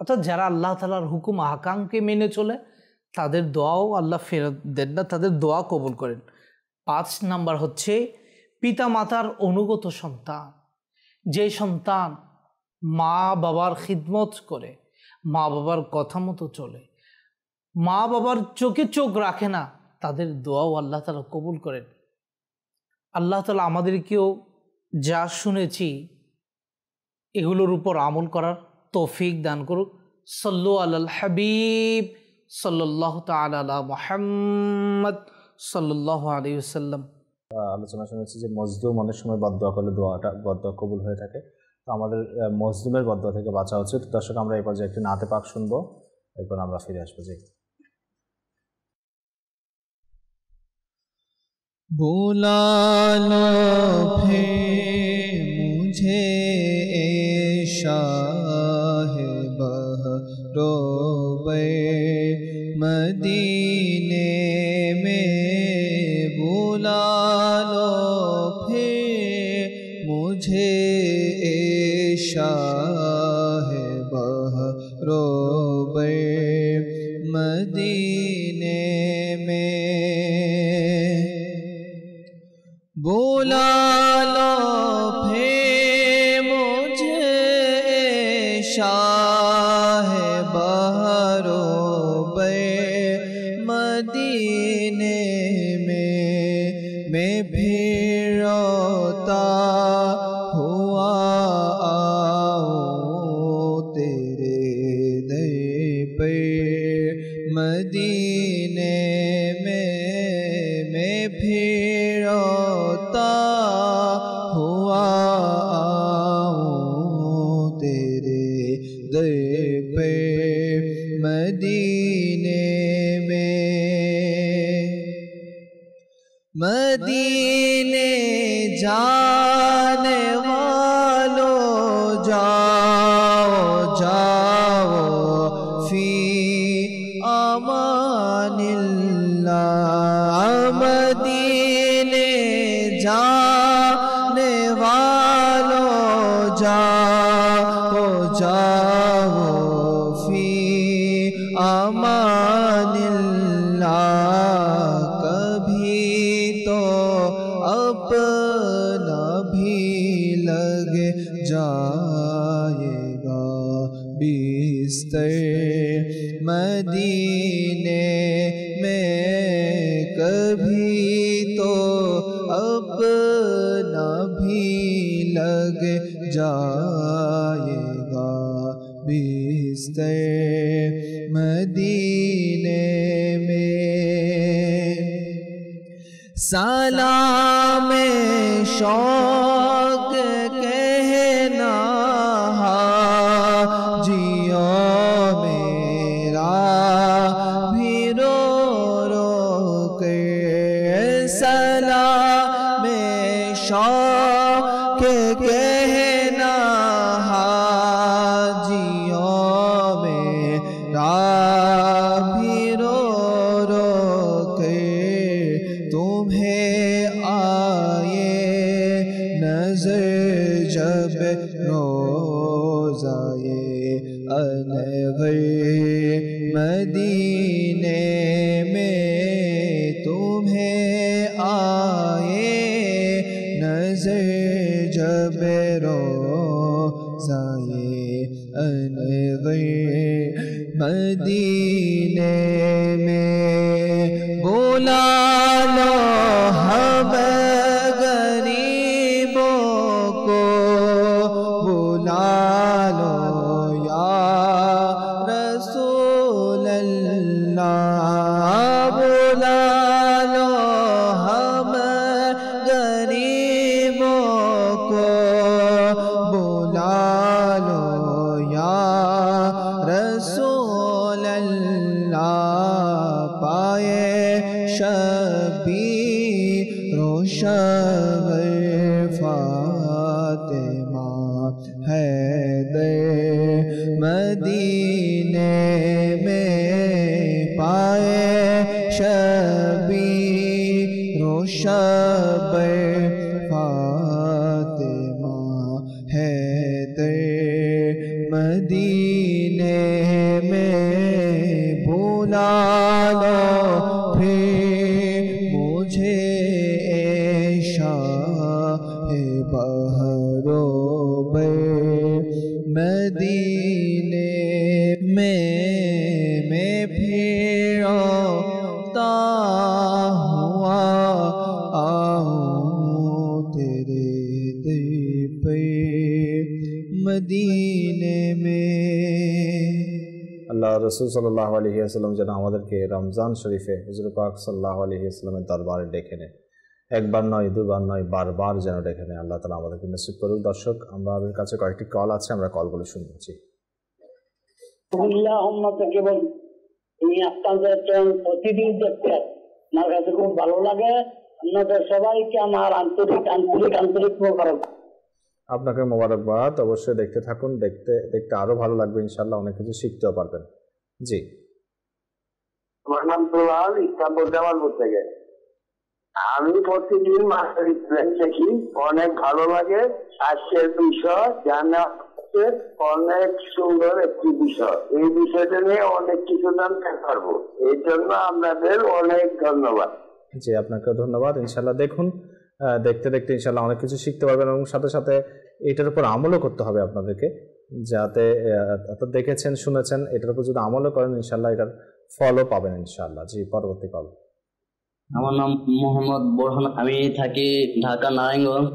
অর্থাৎ যারা আল্লাহ তাআলার হুকুম আহকামকে মেনে চলে, তাদের দোয়াও আল্লাহ ফেরত দেন না, তাদের দোয়া কবুল করেন। 5 নাম্বার হচ্ছে পিতা মাতার অনুগত সন্তান, যে সন্তান মা বাবার খিদমত করে, মা বাবার কথা মতো চলে, মা বাবার চোখে চোখ রাখে না, তাদের দোয়াও আল্লাহ তাআলা কবুল করেন। আল্লাহ তাআলা আমাদেরকেও যা শুনেছি এগুলোর উপর আমল করার তৌফিক দান করুক। সাল্লু আলাল হাবিব সাল্লাল্লাহু তাআলা আলা মুহাম্মদ সাল্লাল্লাহু আলাইহি ওয়াসাল্লাম। আলোচনা শুনেছি যে মজলুম অনেক সময় বদদোয়া করলে বদদোয়া কবুল হয়ে থাকে। তো আমাদের মজলুমের বদদোয়া থেকে বাঁচা উচিত। দর্শক, আমরা এই পর্যায়ে একটি নাতে পাক শুনবো, এরপর আমরা ফিরে আসবো। জি। बुला लो फिर मुझे शाह बहरो मदीने में, बुला लो फिर मुझे शाह बहरो मदीने में, बुला लो फिर मुझे शाह बहरो मदीने में, मैं फिर रोता हुआ आऊं तेरे दर पे मदीने में, मैं फिर रोता हुआ आऊं तेरे दर पे मदीने में, मदीने जाने वालों जाओ जाओ फी अमानिल्लाह, मदीने जाने अमानिल्लाह कभी तो अपना भी लग जाएगा बिस्तर मदीने में कभी तो अपना भी लग जाएगा बिस्तर मदीने में सलाम शौक कहना जियो मेरा भी रो रो के सलाम शौक कहना जियो मेरा भी रो रो के तुम्हें आए नजर जब रोज़ाए अनवर मदीने में तुम्हें आए नजर जब रोज़ाए अनवर मदीने में बुला लो हम गरीबों को बुला लो या रसूल अल्लाह बुला लो हम गरीबों को बुला लो या रसूल अल्लाह पाए शबीर रोशवर फातिमा हैदर मदीने में पाए शबीर रोशवर फातिमा हैदर मदीने में बुला लो फिर मुझे शाह बहरो मदीने में मैं फिर आता हुआ आऊं तेरे दर पे मदीने में। আল্লাহ রসুল সাল্লাল্লাহু আলাইহি ওয়াসাল্লাম যেন আমাদেরকে রমজান শরীফে হুজুর পাক সাল্লাল্লাহু আলাইহি ওয়াসাল্লামের দরবারে ডেকে নেন, একবার নয় দুবার নয় বারবার যেন ডেকে নেন। আল্লাহ তাআলা আমাদেরকে নসিব করুক। দর্শক, আমাদের কাছে কয়েকটি কল আছে, আমরা কলগুলো শুনছি। তুমি আপনাদের প্রতিদিন দেখতে আমার কাছে খুব ভালো লাগে। আপনাদের সবাইকে আমার আন্তরিক আন্তরিক আন্তরিক মোবারক। আপনাকে মোবারকবাদ। অবশ্যই দেখতে থাকুন, দেখতে দেখতে আরো ভালো লাগবে ইনশাআল্লাহ, অনেক কিছু শিখতেও পারবেন। জি, আমার নাম প্রলাল, ইস্তাম্বুল জামালপুর থেকে। আমি প্রতিদিন মাস্টার ইসলাম দেখি, অনেক ভালো লাগে। আজকের বিষয় জানা হচ্ছে অনেক সুন্দর একটি বিষয়। এই বিষয়টা নিয়ে অনেক কিছু জানতে পারবো, এই জন্য আপনাদের অনেক ধন্যবাদ। জি, আপনাকে ধন্যবাদ। ইনশাআল্লাহ দেখুন, দেখতে দেখতে ইনশাআল্লাহ অনেক কিছু শিখতে পারবেন এবং সাথে সাথে এটার উপর আমলও করতে হবে আপনাদেরকে, যাতে দেখেছেন শুনেছেন এটার উপর যদি আমলও করেন ইনশাআল্লাহ এটার ফলও পাবেন ইনশাআল্লাহ। জি, পরবর্তী কল। আমার নাম মোহাম্মদ বোরহান, আমি থাকি ঢাকা নারায়ণগঞ্জ।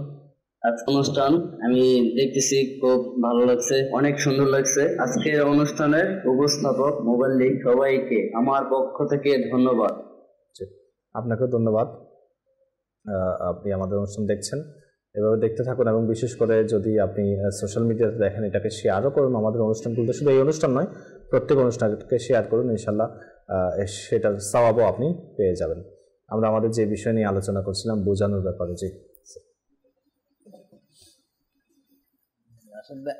আজকে অনুষ্ঠান আমি দেখতেছি, খুব ভালো লাগছে, অনেক সুন্দর লাগছে। আজকের অনুষ্ঠানের উপস্থাপক মোবাল্লিক সবাইকে আমার পক্ষ থেকে ধন্যবাদ। আপনাকেও ধন্যবাদ। আপনি আমাদের অনুষ্ঠান দেখছেন, এভাবে দেখতে থাকুন এবং বিশেষ করে যদি আপনি সোশ্যাল মিডিয়াতে দেখেন এটাকে শেয়ারও করুন। আমাদের অনুষ্ঠানগুলোতে শুধু এই অনুষ্ঠান নয়, প্রত্যেক অনুষ্ঠানকে শেয়ার করুন, ইনশাল্লাহ সেটার সওয়াবও আপনি পেয়ে যাবেন। আমরা আমাদের যে বিষয় নিয়ে আলোচনা করছিলাম বোঝানোর ব্যাপারে। জি,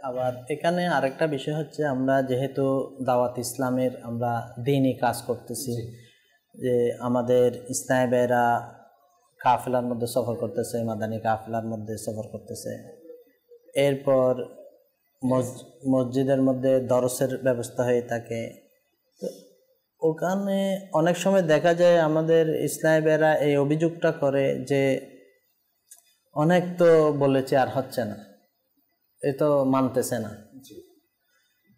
আবার এখানে আরেকটা বিষয় হচ্ছে, আমরা যেহেতু দাওয়াত ইসলামের আমরা দিনই কাজ করতেছি, যে আমাদের ইসলামী ভাইরা কাফেলার মধ্যে সফর করতেছে, মাদানী কাফেলার মধ্যে সফর করতেছে। এরপর মসজিদের মধ্যে দরসের ব্যবস্থা হয়ে থাকে। তো ওখানে অনেক সময় দেখা যায় আমাদের ইসলামী ভাইরা এই অভিযোগটা করে যে অনেক তো বলেছে আর হচ্ছে না, এ তো মানতেছে না।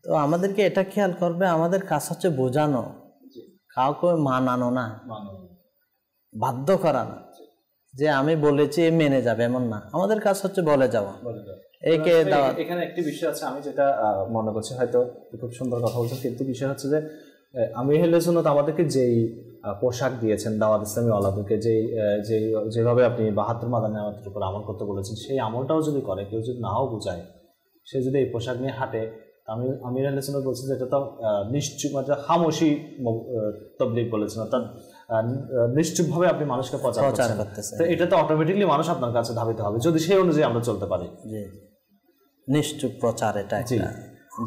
তো আমাদেরকে এটা খেয়াল করবে, আমাদের কাজ হচ্ছে বোঝানো, কাউকে মানানো না, বাধ্য করা না যে আমি বলেছি মেনে যাবে এমন না। আমাদের কাজ হচ্ছে বলে যাওয়া। একে এখানে একটি বিষয় আছে, আমি যেটা মনে করছি, হয়তো খুব সুন্দর কথা বলছেন, কিন্তু বিষয় হচ্ছে যে আমির আহলে সুন্নাত আমাদেরকে যেই পোশাক দিয়েছেন দাওয়াত ইসলামী ওয়ালাদেরকে, যেভাবে আপনি 72 মাদানী আমাদের উপর আমল করতে বলেছেন, সেই আমলটাও যদি করে, কেউ যদি নাও বোঝায়, সে যদি এই পোশাক নিয়ে হাঁটে, আমির আহলে সুন্নাত বলছেন যে এটা তো নিশ্চুপ, মানে খামোশি তাবলীগ বলেছেন, অর্থাৎ নিশ্চুপভাবে আপনি মানুষকে প্রচার করতেছেন। তো এটা তো অটোমেটিকলি মানুষ আপনার কাছে ধাবিত হবে যদি সেই অনুযায়ী আমরা চলতে পারি। নিশ্চুপ প্রচার, এটা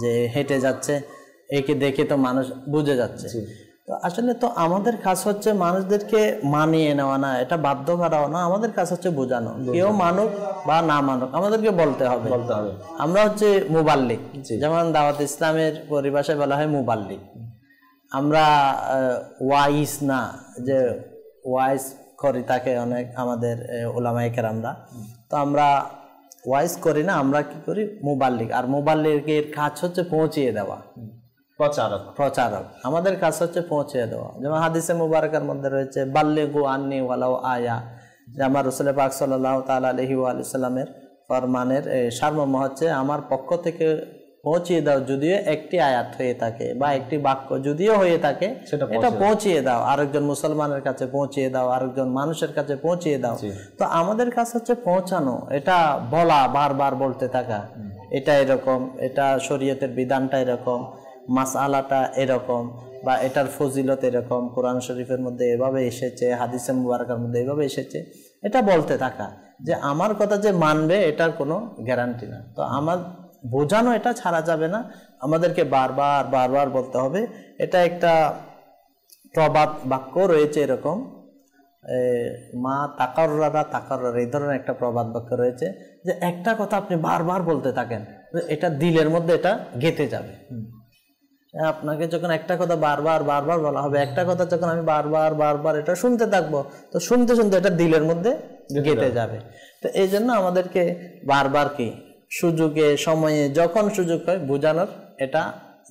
যে হেঁটে যাচ্ছে, একে দেখে তো মানুষ বুঝে যাচ্ছে। তো আসলে তো আমাদের কাজ হচ্ছে মানুষদেরকে মানিয়ে নেওয়া না, এটা বাধ্য করাও না, আমাদের কাজ হচ্ছে বোঝানো। কেউ মানুক বা না মানুক আমাদেরকে বলতে হবে। আমরা হচ্ছে মুবাল্লিগ, যেমন দাওয়াত ইসলামের পরিভাষায় বলা হয় মুবাল্লিগ। আমরা ওয়াইস না, যে ওয়াইস করি তাকে অনেক আমাদের উলামায়ে কেরামরা, তো আমরা ওয়াইস করি না, আমরা কি করি মুবাল্লিগ। আর মুবাল্লিগের কাজ হচ্ছে পৌঁছিয়ে দেওয়া, প্রচারক। আমাদের কাজ হচ্ছে পৌঁছে দেওয়া। যেমন হাদিসে মুবারকের মধ্যে রয়েছে বাল্লিগু আন্নি ওয়ালাউ আয়া, যে আমার রাসূল পাক সাল্লাল্লাহু তাআলা আলাইহি ওয়া সাল্লামের ফরমানের সারমর্ম হচ্ছে আমার পক্ষ থেকে পৌঁছিয়ে দাও, যদিও একটি আয়াত হয়ে থাকে বা একটি বাক্য যদিও হয়ে থাকে, এটা পৌঁছিয়ে দাও, আরেকজন মুসলমানের কাছে পৌঁছিয়ে দাও, আরেকজন মানুষের কাছে পৌঁছিয়ে দাও। তো আমাদের কাজ হচ্ছে পৌঁছানো, এটা বলা, বারবার বলতে থাকা, এটা এরকম, এটা শরীয়তের বিধানটা এরকম, মাসআলাটা এরকম, বা এটার ফজিলত এরকম, কোরআন শরীফের মধ্যে এভাবে এসেছে, হাদিসে মুবারকের মধ্যে এভাবে এসেছে, এটা বলতে থাকা। যে আমার কথা যে মানবে এটার কোনো গ্যারান্টি না। তো আমার বোঝানো, এটা ছাড়া যাবে না, আমাদেরকে বারবার বারবার বলতে হবে। এটা একটা প্রবাদ বাক্য রয়েছে এরকম, মা তাকাররা, এই ধরনের একটা প্রবাদ বাক্য রয়েছে, যে একটা কথা আপনি বারবার বলতে থাকেন, এটা দিলের মধ্যে এটা গেঁথে যাবে। আপনাকে যখন একটা কথা বারবার বারবার বলা হবে, একটা কথা যখন আমি বারবার বারবার এটা শুনতে থাকবো, তো শুনতে শুনতে এটা দিলের মধ্যে গেঁথে যাবে। তো এই জন্য আমাদেরকে বারবার কি সুযোগে, সময়ে, যখন সুযোগ হয় বোঝানোর, এটা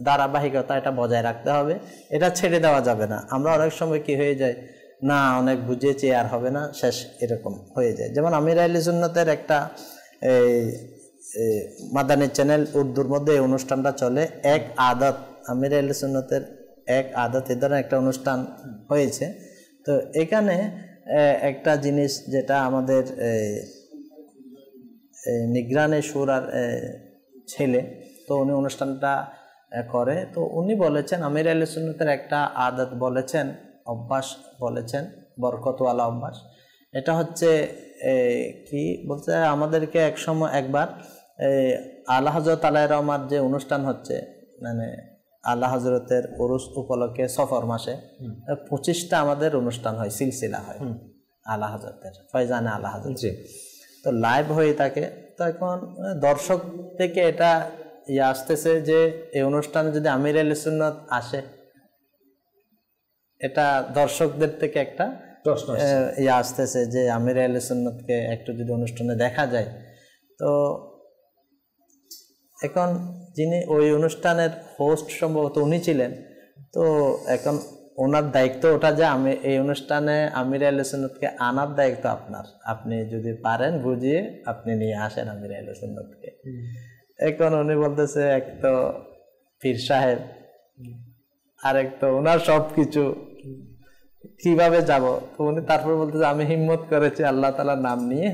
ধারাবাহিকতা, এটা বজায় রাখতে হবে, এটা ছেড়ে দেওয়া যাবে না। আমরা অনেক সময় কি হয়ে যায়, না অনেক বুঝিয়েছি আর হবে না, শেষ, এরকম হয়ে যায়। যেমন আমির আহলে সুন্নাতের একটা মাদানী চ্যানেল উর্দুর মধ্যে এই অনুষ্ঠানটা চলে, এক আদত, আমির আহলে সুন্নাতের এক আদত, এ ধরনের একটা অনুষ্ঠান হয়েছে। তো এখানে একটা জিনিস যেটা আমাদের নিগরানে সুরার ছেলে, তো উনি অনুষ্ঠানটা করে, তো উনি বলেছেন আমির আহলে সুন্নাতের একটা আদত বলেছেন, অভ্যাস বলেছেন, বরকতওয়ালা অভ্যাস। এটা হচ্ছে কি বলছে, আমাদেরকে একবার আলা হযরত আলাইহির রহমার যে অনুষ্ঠান হচ্ছে, মানে আল্লাহ হযরতের উরুস উপলক্ষে সফর মাসে 25টা আমাদের অনুষ্ঠান হয়, সিলসিলা হয় আল্লাহ হযরতের, ফয়জানে আল্লাহ হযরত, তো লাইভ হয়ে থাকে। তো এখন দর্শক থেকে এটা আসতেছে যে এই অনুষ্ঠানে যদি আমির আহলে সুন্নাত আসে, এটা দর্শকদের থেকে একটা প্রশ্ন আসতেছে যে আমির আহলে সুন্নাতকে একটু যদি অনুষ্ঠানে দেখা যায়। তো এখন যিনি ওই অনুষ্ঠানের হোস্ট সম্ভবত উনি ছিলেন, তো এখন ওনার দায়িত্ব ওটা যে আমি এই অনুষ্ঠানে আমির আহলে সুন্নাতকে আনার দায়িত্ব আপনার, আপনি যদি পারেন বুঝিয়ে আপনি নিয়ে আসেন আমির আহলে সুন্নাতকে। এখন উনি বলতেছে, এক তো পীর সাহেব, আরেক তো ওনার সবকিছু, কিভাবে যাব? তো উনি তারপর বলতেছে, আমি হিম্মত করেছি আল্লাহ তাআলার নাম নিয়ে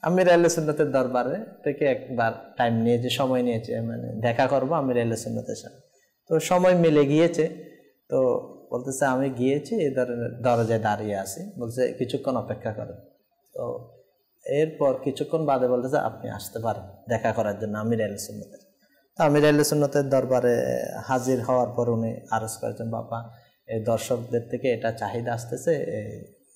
আমির আহলে সুন্নাতের দরবারে থেকে একবার টাইম নিয়েছি, সময় নিয়েছি, মানে দেখা করবো আমির আহলে সুন্নাতের সাথে। তো সময় মিলে গিয়েছে, তো বলতেছে আমি গিয়েছি, এই দরজায় দাঁড়িয়ে আছি, বলছে কিছুক্ষণ অপেক্ষা করেন। তো এরপর কিছুক্ষণ বাদে বলতেছে আপনি আসতে পারেন দেখা করার জন্য আমির আহলে সুন্নাতের। তো আমির আহলে সুন্নাতের দরবারে হাজির হওয়ার পর উনি আরজ করেছেন, বাবা এই দর্শকদের থেকে এটা চাহিদা আসতেছে,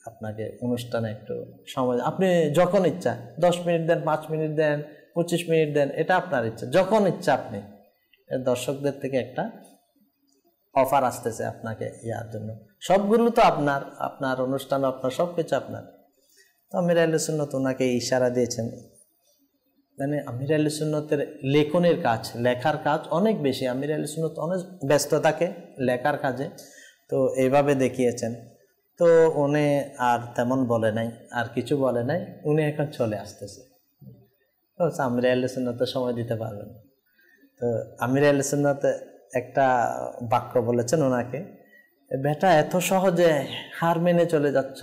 আপনাকে অনুষ্ঠানে একটু সময়, আপনি যখন ইচ্ছা 10 মিনিট দেন, 5 মিনিট দেন, 25 মিনিট দেন, এটা আপনার ইচ্ছা, যখন ইচ্ছা আপনি দর্শকদের থেকে একটা অফার আসতেছে আপনাকে ইয়ার জন্য, সবগুলো তো আপনার, আপনার অনুষ্ঠান, আপনার সব কিছু আপনার। তো আমির আহলে সুন্নাত ওনাকে ইশারা দিয়েছেন, মানে আমির আহলে সুন্নাতের লেখনের কাজ, লেখার কাজ অনেক বেশি। আমির আহলে সুন্নাত অনেক ব্যস্ত থাকে লেখার কাজে, তো এইভাবে দেখিয়েছেন। তো উনি আর তেমন বলে নাই, আর কিছু বলে নাই, উনি এখন চলে আসতেছে। তো আমির আহলে সুন্নাতে সময় দিতে পারবেন। তো আমির আহলে সুন্নাত একটা বাক্য বলেছেন ওনাকে, বেটা এত সহজে হার মেনে চলে যাচ্ছ,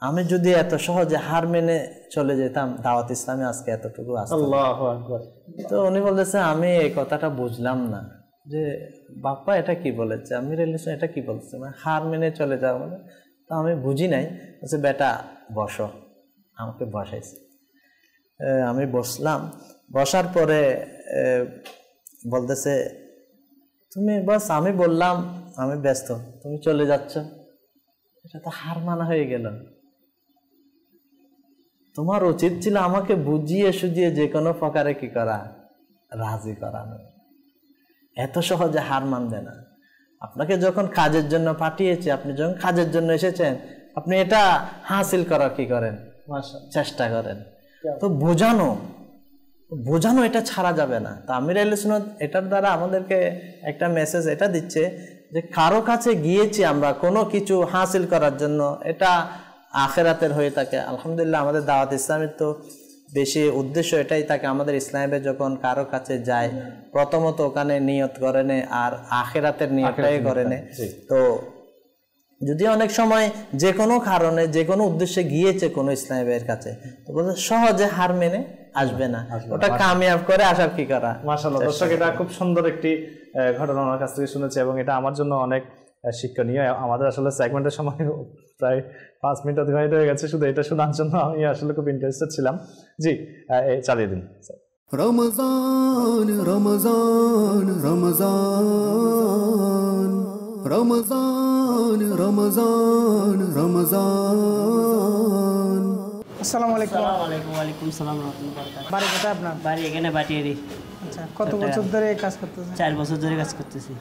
আমি যদি এত সহজে হার মেনে চলে যেতাম দাওয়াত ইসলামে আজকে এতটুকু আসতো। আল্লাহু আকবার। তো উনি বলতেছে আমি এই কথাটা বুঝলাম না যে বাপ্পা এটা কি বলেছে, আমির আহলে সুন্নাত এটা কি বলছে, মানে হার মেনে চলে যাও মানে। তো আমি বুঝি নাই, বলছে বেটা বসো, আমাকে বসাইছে। আমি বসলাম, বসার পরে বলতেছে তুমি বাস, আমি বললাম আমি ব্যস্ত, তুমি চলে যাচ্ছ, এটা তো হার মানা হয়ে গেল। তোমার উচিত ছিল আমাকে বুঝিয়ে সুঝিয়ে যে কোনো প্রকারে কি করা, রাজি করানো। এত সহজে হার মানবে না। আপনাকে যখন কাজের জন্য পাঠিয়েছে, আপনি যখন কাজের জন্য এসেছেন, আপনি এটা হাসিল করার কি করেন, চেষ্টা করেন। তো বোঝানো এটা ছাড়া যাবে না। তো আমির আহলে সুন্নাত এটার দ্বারা আমাদেরকে একটা মেসেজ এটা দিচ্ছে যে কারো কাছে গিয়েছি আমরা কোনো কিছু হাসিল করার জন্য, এটা আখেরাতের হয়ে থাকে। আলহামদুলিল্লাহ আমাদের দাওয়াত ইসলামের তো বেশি উদ্দেশ্য এটাই থাকে, আমাদের ইসলামে যখন কারো কাছে যায় প্রথমত ওখানে নিয়ত করে নে, আর আখেরাতের নিয়তটাই করে নে। তো যদি অনেক সময় যে কোনো কারণে যে কোনো উদ্দেশ্যে গিয়েছে কোনো ইসলামের কাছে, তো বলতে সহজে হার মেনে আসবে না, ওটা কামিয়াব করে আসার কি করা। মাশাআল্লাহ দর্শক, এটা খুব সুন্দর একটি ঘটনা আমার কাছ থেকে শুনেছি এবং এটা আমার জন্য অনেক শিক্ষণীয়। আমাদের আসলে সেগমেন্টের সময় প্রায় 5 মিনিট অতিবাহিত হয়ে গেছে, শুধু এটা শোনার জন্য আমি আসলে খুব ইন্টারেস্টেড ছিলাম। জি, চালিয়ে দিন। রমজান রমজান রমজান রমজান রমজান রমজান। আসসালামু আলাইকুম। ওয়ালাইকুম সালাম রাহমাতুল্লাহি ওয়া বারাকাতুহু। বাড়ি কোথায় আপনার? বাড়ি এখানে বাটিয়ারি। আচ্ছা, কত বছর ধরে এই কাজ করতেছেন? 4 বছর ধরে কাজ করতেছি।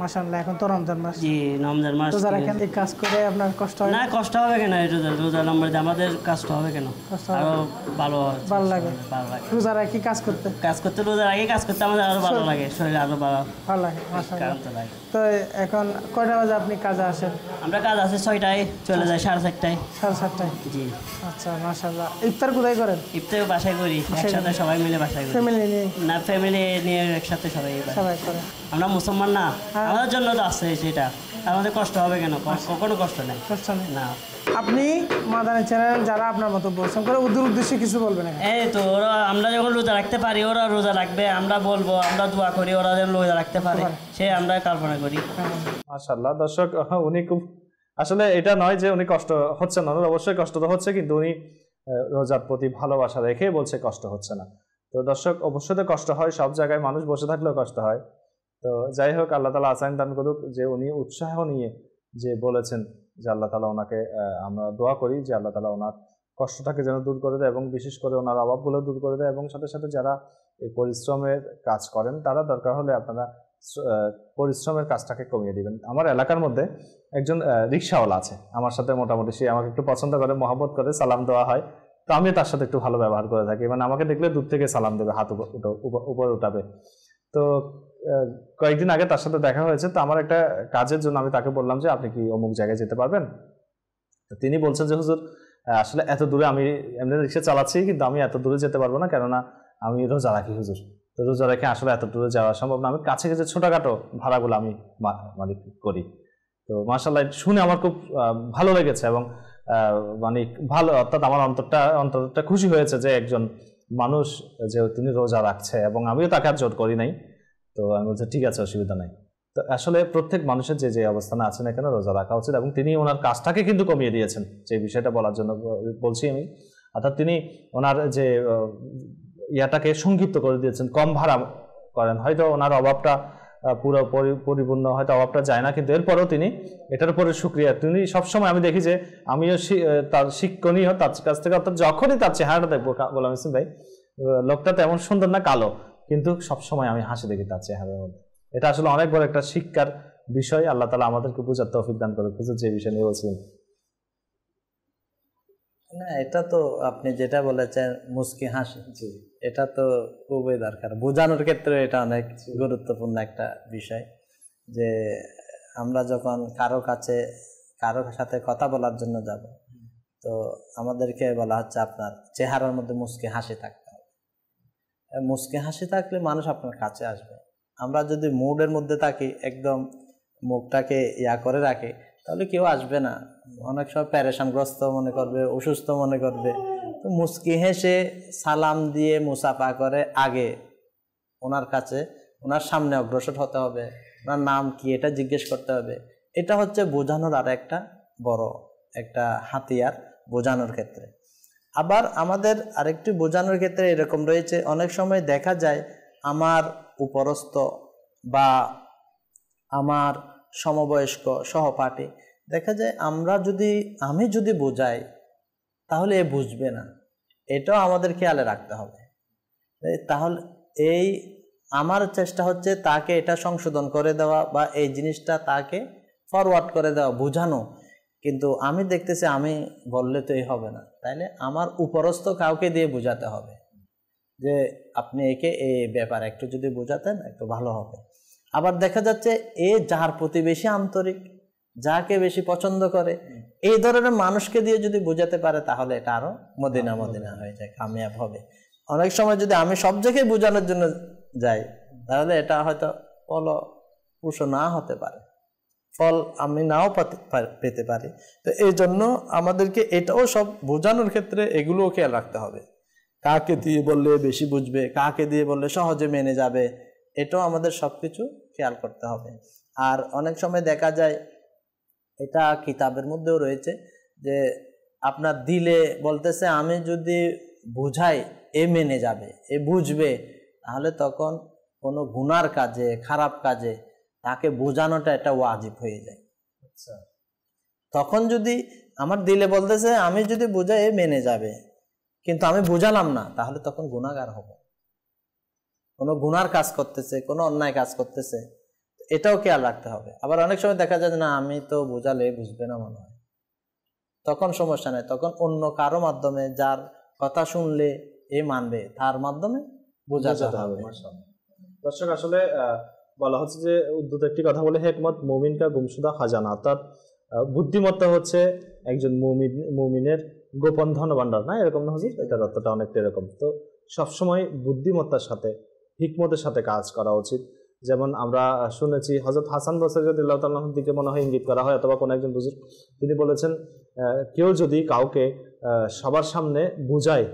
মাশাআল্লাহ, এখন তো রমজান মাস। জি, রমজান মাস। তো যারা এখানে এই কাজ করে আপনার কষ্ট হয় না? কষ্ট হবে কেন, রোজা নম্বর আমাদের কষ্ট হবে কেন, আরো ভালো লাগে। রোজার আগে কি কাজ করতে রোজার আগে কাজ করতে আমাদের আরো ভালো লাগে, শরীরে আরো ভালো লাগে। মাশাআল্লাহ। তো এখন কয়টা বাজে আপনি কাজে আসেন? আমরা কাজ আছে 6টায়, চলে যায় 4:30টায়। 4:30টায়? জি। আচ্ছা, মাশাআল্লাহ। ইফতার কোথায় করেন? ইফতার বাসায় করি, একসাথে সবাই মিলে বাসায় করি। ফ্যামিলি নিয়ে? না, ফ্যামিলি নিয়ে একসাথে সবাই করে। আমরা মুসলমান না, আমাদের জন্য তো আছে সেটা, আমাদের কষ্ট হবে কেন, কখনো কষ্ট নেই। না। আপনি মাদানী চ্যানেল যারা আপনার মতো পরিশ্রম করে ওদের উদ্দেশ্যে কিছু বলবেন? এই তো ওরা, আমরা যখন রোজা রাখতে পারি ওরা রোজা রাখবে, আমরা বলবো, আমরা দোয়া করি ওরা যেন রোজা রাখতে পারে, সে আমরা কল্পনা করি। মাশাআল্লাহ দর্শক, উনি খুব আসলে এটা নয় যে উনি কষ্ট হচ্ছে না, অবশ্যই কষ্ট তো হচ্ছে, কিন্তু উনি রোজার প্রতি ভালোবাসা রেখে বলছে কষ্ট হচ্ছে না। তো দর্শক, অবশ্যই তো কষ্ট হয়, সব জায়গায় মানুষ বসে থাকলেও কষ্ট হয়। তো যাই হোক, আল্লাহ তাআলা আসান দান করুক যে উনি উৎসাহ নিয়ে যে বলেছেন যে আল্লাহ তাআলা ওনাকে, আমরা দোয়া করি যে আল্লাহ তাআলা ওনার কষ্টটাকে যেন দূর করে দেয় এবং বিশেষ করে ওনার অভাবগুলো দূর করে দেয়, এবং সাথে সাথে যারা এই পরিশ্রমের কাজ করেন তারা দরকার হলে আপনারা পরিশ্রমের কাজটাকে কমিয়ে দিবেন। আমার এলাকার মধ্যে একজন রিক্সাওয়ালা আছে, আমার সাথে মোটামুটি সে আমাকে একটু পছন্দ করে, মহব্বত করে, সালাম দেওয়া হয়, তো আমি তার সাথে একটু ভালো ব্যবহার করে থাকি, মানে আমাকে দেখলে দূর থেকে সালাম দেবে, হাত উপরে উঠাবে। তো কয়েকদিন আগে তার সাথে দেখা হয়েছে, তো আমার একটা কাজের জন্য আমি তাকে বললাম যে আপনি কি অমুক জায়গায় যেতে পারবেন? তো তিনি বলছেন যে হুজুর আসলে এত দূরে, আমি এমনি রিক্সা চালাচ্ছি কিন্তু আমি এত দূরে যেতে পারবো না, কেননা আমি রোজা রাখি হুজুর। তো রোজা রেখে আসলে এত দূরে যাওয়া সম্ভব না, আমি কাছে কাছে ছোটখাটো ভাড়াগুলো আমি মানে করি। তো মাশাআল্লাহ শুনে আমার খুব ভালো লেগেছে এবং মানে ভালো, অর্থাৎ আমার অন্তরটা খুশি হয়েছে যে একজন মানুষ যে তিনি রোজা রাখছে, এবং আমিও তাকে আর জোর করি নাই। তো আমি বলছি ঠিক আছে, অসুবিধা নাই। তো আসলে প্রত্যেক মানুষের যে অবস্থানে আছে না কেন রোজা রাখা উচিত, এবং তিনি ওনার কাজটাকে কিন্তু কমিয়ে দিয়েছেন, যে বিষয়টা বলার জন্য বলছি আমি। অর্থাৎ তিনি ওনার যে ইয়াটাকে সংক্ষিপ্ত করে দিয়েছেন, কম ভাড়া করেন, হয়তো ওনার অভাবটা পুরো পরিপূর্ণ হয়তো অভাবটা যায় না, কিন্তু এরপরেও তিনি এটার উপরে শুকরিয়া, তিনি সবসময় আমি দেখি যে আমিও তার শিক্ষণীয় তার কাছ থেকে, অর্থাৎ যখনই তার চেহারাটা দেখবো, বললাম ইসলাম ভাই লোকটা তেমন সুন্দর না, কালো, কিন্তু সবসময় আমি হাসি দেখি তার চেহারার মধ্যে। এটা আসলে অনেক বড় একটা শিক্ষার বিষয়। আল্লাহ তাআলা আমাদেরকে বোঝার তৌফিক দান করুন। হুজুর যে বিষয় নিয়ে বলছিলেন, না এটা তো আপনি যেটা বলেছেন মুস্কি হাসি, এটা তো খুবই দরকার বোঝানোর ক্ষেত্রে। এটা অনেক গুরুত্বপূর্ণ একটা বিষয় যে আমরা যখন কারো সাথে কথা বলার জন্য যাব, তো আমাদেরকে বলা হচ্ছে আপনার চেহারার মধ্যে মুস্কি হাসি থাকতে হবে। মুস্কি হাসি থাকলে মানুষ আপনার কাছে আসবে। আমরা যদি মুডের মধ্যে থাকি, একদম মুখটাকে করে রাখি, তাহলে কেউ আসবে না। অনেক সময় প্যারেশানগ্রস্ত মনে করবে, অসুস্থ মনে করবে। তো মুস্কি হেসে সালাম দিয়ে মুসাফা করে আগে ওনার কাছে, ওনার সামনে অগ্রসর হতে হবে। ওনার নাম কি এটা জিজ্ঞেস করতে হবে। এটা হচ্ছে বোঝানোর আর একটা বড় একটা হাতিয়ার বোঝানোর ক্ষেত্রে। আবার আমাদের আরেকটি বোঝানোর ক্ষেত্রে এরকম রয়েছে, অনেক সময় দেখা যায় আমার উপরস্থ বা আমার সমবয়স্ক সহপাঠী, দেখা যায় আমি যদি বোঝাই তাহলে এ বুঝবে না, এটাও আমাদের খেয়ালে রাখতে হবে। তাহলে আমার চেষ্টা হচ্ছে তাকে এটা সংশোধন করে দেওয়া বা এই জিনিসটা তাকে ফরওয়ার্ড করে দেওয়া, বোঝানো। কিন্তু আমি দেখতেছি আমি বললে তো এই হবে না, তাইলে আমার উপরস্থ কাউকে দিয়ে বোঝাতে হবে যে আপনি একে এই ব্যাপারে একটু যদি বোঝাতেন একটু ভালো হবে। আবার দেখা যাচ্ছে যার প্রতি বেশি আন্তরিক, যাকে বেশি পছন্দ করে, এই ধরনের মানুষকে দিয়ে যদি বোঝাতে পারে তাহলে এটা আরো মদিনা হয়ে যায়, কামিয়াব হবে। অনেক সময় যদি আমি সব জায়গায় বোঝানোর জন্য যাই, তাহলে এটা হয়তো ফলপ্রসূ না হতে পারে, ফল আমি নাও পেতে পারি। তো এই জন্য আমাদেরকে এটাও সব বোঝানোর ক্ষেত্রে এগুলোও খেয়াল রাখতে হবে। কাকে দিয়ে বললে বেশি বুঝবে, কাকে দিয়ে বললে সহজে মেনে যাবে, এটাও আমাদের সবকিছু খেয়াল করতে হবে। আর অনেক সময় দেখা যায়, এটা কিতাবের মধ্যেও রয়েছে, যে আপনার দিলে বলতেছে আমি যদি বুঝাই এ মেনে যাবে, এ বুঝবে, তাহলে তখন কোনো গুনার কাজে, খারাপ কাজে তাকে বোঝানোটা এটা ওয়াজিব হয়ে যায়। আচ্ছা, তখন যদি আমার দিলে বলতেছে আমি যদি বোঝাই এ মেনে যাবে, কিন্তু আমি বোঝালাম না, তাহলে তখন গুনাহগার হব। কোনো গুনার কাজ করতেছে, কোনো অন্যায় কাজ করতেছে, এটাও খেয়াল রাখতে হবে। আবার অনেক সময় দেখা যায় না আমি তো বোঝালে বুঝবে না মনে হয়, তখন সমস্যা নেই, তখন অন্য কারো মাধ্যমে, যার কথা শুনলে এ মানবে, তার মাধ্যমে বোঝাতে হবে। দর্শক, আসলে বলা হচ্ছে যে উর্দুতে একটি কথা বলে, হেকমত মুমিন কা গুমশুদা খাজানা, অর্থাৎ বুদ্ধিমত্তা হচ্ছে একজন মুমিনের গোপন ধনভাণ্ডার, না এরকম না হুজুর? এটার অর্থটা অনেকটা এরকম। তো সবসময় বুদ্ধিমত্তার সাথে, হিকমতের সাথে কাজ করা উচিত। যেমন আমরা শুনেছি হযরত হাসান বসরি রাদিয়াল্লাহু তাআলার দিকে মনে হয় ইঙ্গিত করা হয়, অথবা কোনো একজন বুজুর্গ, তিনি বলেছেন কেউ যদি কাউকে সবার সামনে বুঝায়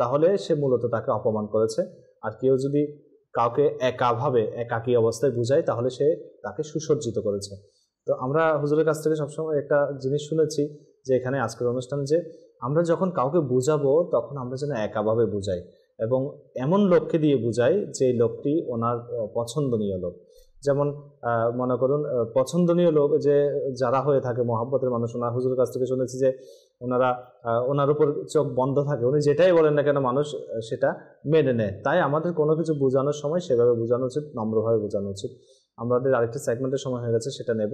তাহলে সে মূলত তাকে অপমান করেছে, আর কেউ যদি কাউকে একাকী অবস্থায় বুঝায় তাহলে সে তাকে সুসজ্জিত করেছে। তো আমরা হুজুরের কাছ থেকে সবসময় একটা জিনিস শুনেছি যে এখানে আজকের অনুষ্ঠান, যে আমরা যখন কাউকে বুঝাবো তখন আমরা যেন একাভাবে বুঝাই, এবং এমন লোককে দিয়ে বুঝাই যে লোকটি ওনার পছন্দনীয় লোক। যেমন মনে করুন পছন্দনীয় লোক যে যারা হয়ে থাকে মহব্বতের মানুষ, ওনার হুজুরের কাছ থেকে শুনেছি যে ওনার উপর চোখ বন্ধ থাকে, উনি যেটাই বলেন না কেন মানুষ সেটা মেনে নেয়। তাই আমাদের কোনো কিছু বোঝানোর সময় সেভাবে বোঝানো উচিত, নম্রভাবে বোঝানো উচিত। আমাদের আরেকটা সেগমেন্টের সময় হয়ে গেছে, সেটা নেব।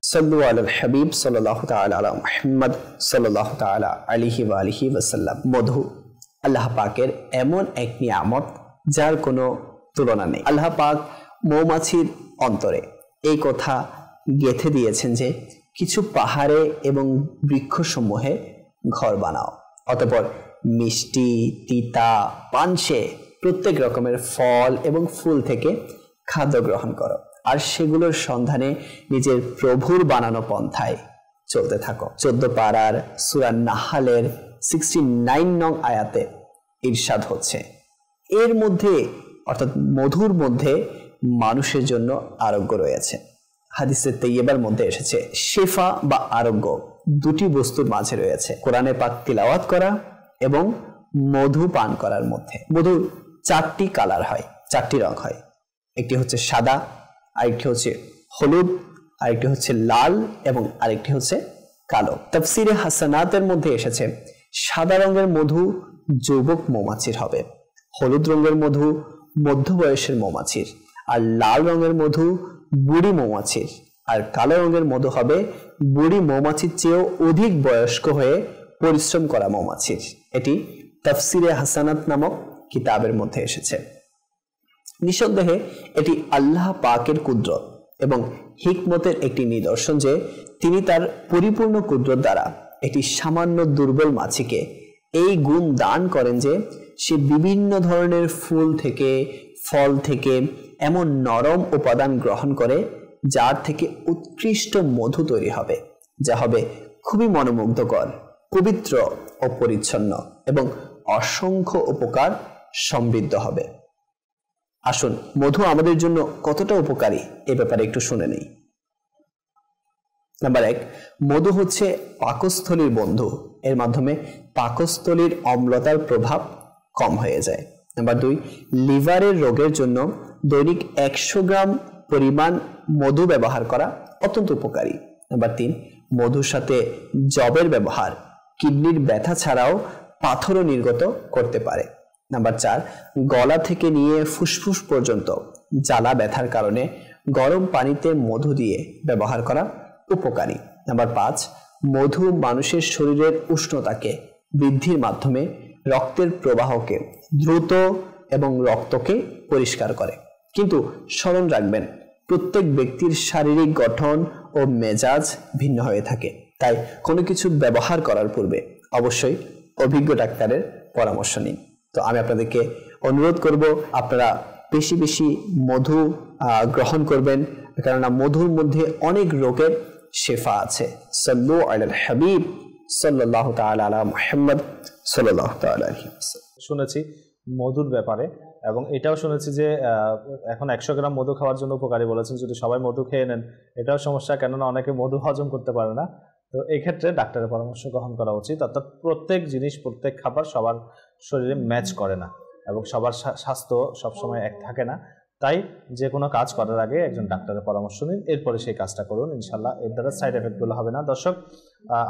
সাল্লু আলাল হাবিব সাল্লাল্লাহু তাআলা আলা মুহাম্মদ সাল্লাল্লাহু তাআলা আলাইহি ওয়া আলিহি ওয়াসাল্লাম। মধু আল্লাহ পাকের এমন এক নিয়ামত যার কোনো তুলনা নেই। আল্লাহ পাক মৌমাছির অন্তরে এই কথা গেঁথে দিয়েছেন যে কিছু পাহাড়ে এবং বৃক্ষসমূহে ঘর বানাও, অতঃপর মিষ্টি, তিতা, পানসে প্রত্যেক রকমের ফল এবং ফুল থেকে খাদ্য গ্রহণ করো, আর সেগুলোর সন্ধানে নিজের প্রভুর বানানো পন্থায় চলতে থাকো। 14 পারার সূরা নাহালের 69 নং আয়াতে ইরশাদ হচ্ছে, এর মধ্যে অর্থাৎ মধুর মধ্যে মানুষের জন্য আরোগ্য রয়েছে। হাদিসে তাইয়্যিবার মধ্যে এসেছে শিফা বা আরোগ্য দুটি বস্তুর মাঝে রয়েছে, কোরআনে পাক তিলাওয়াত করা এবং মধু পান করার মধ্যে। মধুর 4টি কালার হয়, 4টি রং হয়, একটি হচ্ছে সাদা, আরেকটি হচ্ছে হলুদ, আরেকটি হচ্ছে লাল এবং আরেকটি হচ্ছে কালো। তাফসিরে হাসানাতের মধ্যে এসেছে সাদা রঙের মধু যুবক মৌমাছির হবে, হলুদ রঙের মধু মধ্য বয়সের মৌমাছির, আর লাল রঙের মধু বুড়ি মৌমাছির, আর কালো রঙের মধু হবে বুড়ি মৌমাছির চেয়েও অধিক বয়স্ক হয়ে পরিশ্রম করা মৌমাছির। এটি তাফসিরে হাসানাত নামক কিতাবের মধ্যে এসেছে। নিঃসন্দেহে এটি আল্লাহ পাকের কুদরত এবং হিকমতের একটি নিদর্শন যে তিনি তার পরিপূর্ণ কুদরত দ্বারা একটি সামান্য দুর্বল মাছিকে এই গুণ দান করেন যে সে বিভিন্ন ধরনের ফুল থেকে, ফল থেকে এমন নরম উপাদান গ্রহণ করে যার থেকে উৎকৃষ্ট মধু তৈরি হবে, যা হবে খুবই মনোমুগ্ধকর, পবিত্র ও পরিচ্ছন্ন এবং অসংখ্য উপকার সমৃদ্ধ হবে। আসুন মধু আমাদের জন্য কতটা উপকারী এ ব্যাপারে একটু শুনে নেই। নাম্বার 1, মধু হচ্ছে পাকস্থলীর বন্ধু। এর মাধ্যমে পাকস্থলীর অম্লতার প্রভাব কম হয়ে যায়। নাম্বার 2, লিভারের রোগের জন্য দৈনিক 100 গ্রাম পরিমাণ মধু ব্যবহার করা অত্যন্ত উপকারী। নাম্বার 3, মধুর সাথে জবের ব্যবহার কিডনির ব্যথা ছাড়াও পাথরও নির্গত করতে পারে। নাম্বার 4, গলা থেকে নিয়ে ফুসফুস পর্যন্ত জ্বালা ব্যথার কারণে গরম পানিতে মধু দিয়ে ব্যবহার করা উপকারী। নাম্বার 5, মধু মানুষের শরীরের উষ্ণতাকে বৃদ্ধির মাধ্যমে রক্তের প্রবাহকে দ্রুত এবং রক্তকে পরিষ্কার করে। কিন্তু স্মরণ রাখবেন, প্রত্যেক ব্যক্তির শারীরিক গঠন ও মেজাজ ভিন্ন হয়ে থাকে, তাই কোনো কিছু ব্যবহার করার পূর্বে অবশ্যই অভিজ্ঞ ডাক্তারের পরামর্শ নিন। তো আমি আপনাদেরকে অনুরোধ করব আপনারা বেশি বেশি মধু গ্রহণ করবেন, কেননা মধুর মধ্যে অনেক রোগের শেফা আছে। সাল্লু আলাল হাবিব সাল্লাল্লাহু তাআলা আলা মুহাম্মদ সাল্লাল্লাহু তাআলা আলাইহি ওয়াসাল্লাম। শুনেছি মধুর ব্যাপারে, এবং এটাও শুনেছি যে এখন 100 গ্রাম মধু খাওয়ার জন্য উপকারী বলেছেন। যদি সবাই মধু খেয়ে নেন এটাও সমস্যা, কেননা অনেকে মধু হজম করতে পারে না। তো এই ক্ষেত্রে ডাক্তারের পরামর্শ গ্রহণ করা উচিত। অর্থাৎ প্রত্যেক জিনিস, প্রত্যেক খাবার সবার শরীরে ম্যাচ করে না এবং সবার স্বাস্থ্য সবসময় এক থাকে না। তাই যে কোনো কাজ করার আগে একজন ডাক্তারের পরামর্শ নিন, এরপরে সেই কাজটা করুন। ইনশাল্লাহ এর দ্বারা সাইড এফেক্টগুলো হবে না। দর্শক,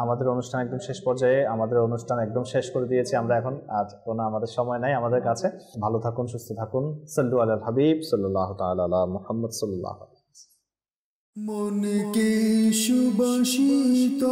আমাদের অনুষ্ঠান একদম শেষ পর্যায়ে, আমাদের অনুষ্ঠান একদম শেষ করে দিয়েছি আমরা এখন, আর কোনো আমাদের সময় নাই আমাদের কাছে। ভালো থাকুন, সুস্থ থাকুন। সাল্লু আলাল হাবিব সাল্লাল্লাহু তাআলা আলা মুহাম্মদ সাল্লাল্লাহু আলাইহি ওয়াসাল্লাম। মনকে সুবাসিত